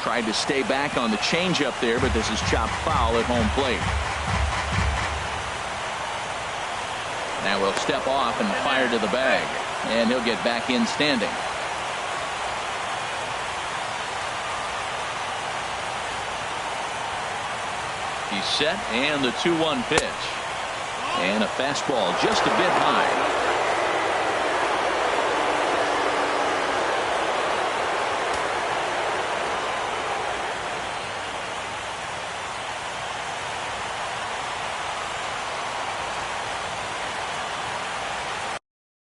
Tried to stay back on the changeup there, but this is chopped foul at home plate. Now he'll step off and fire to the bag, and he'll get back in standing. He's set, and the 2-1 pitch. And a fastball just a bit high.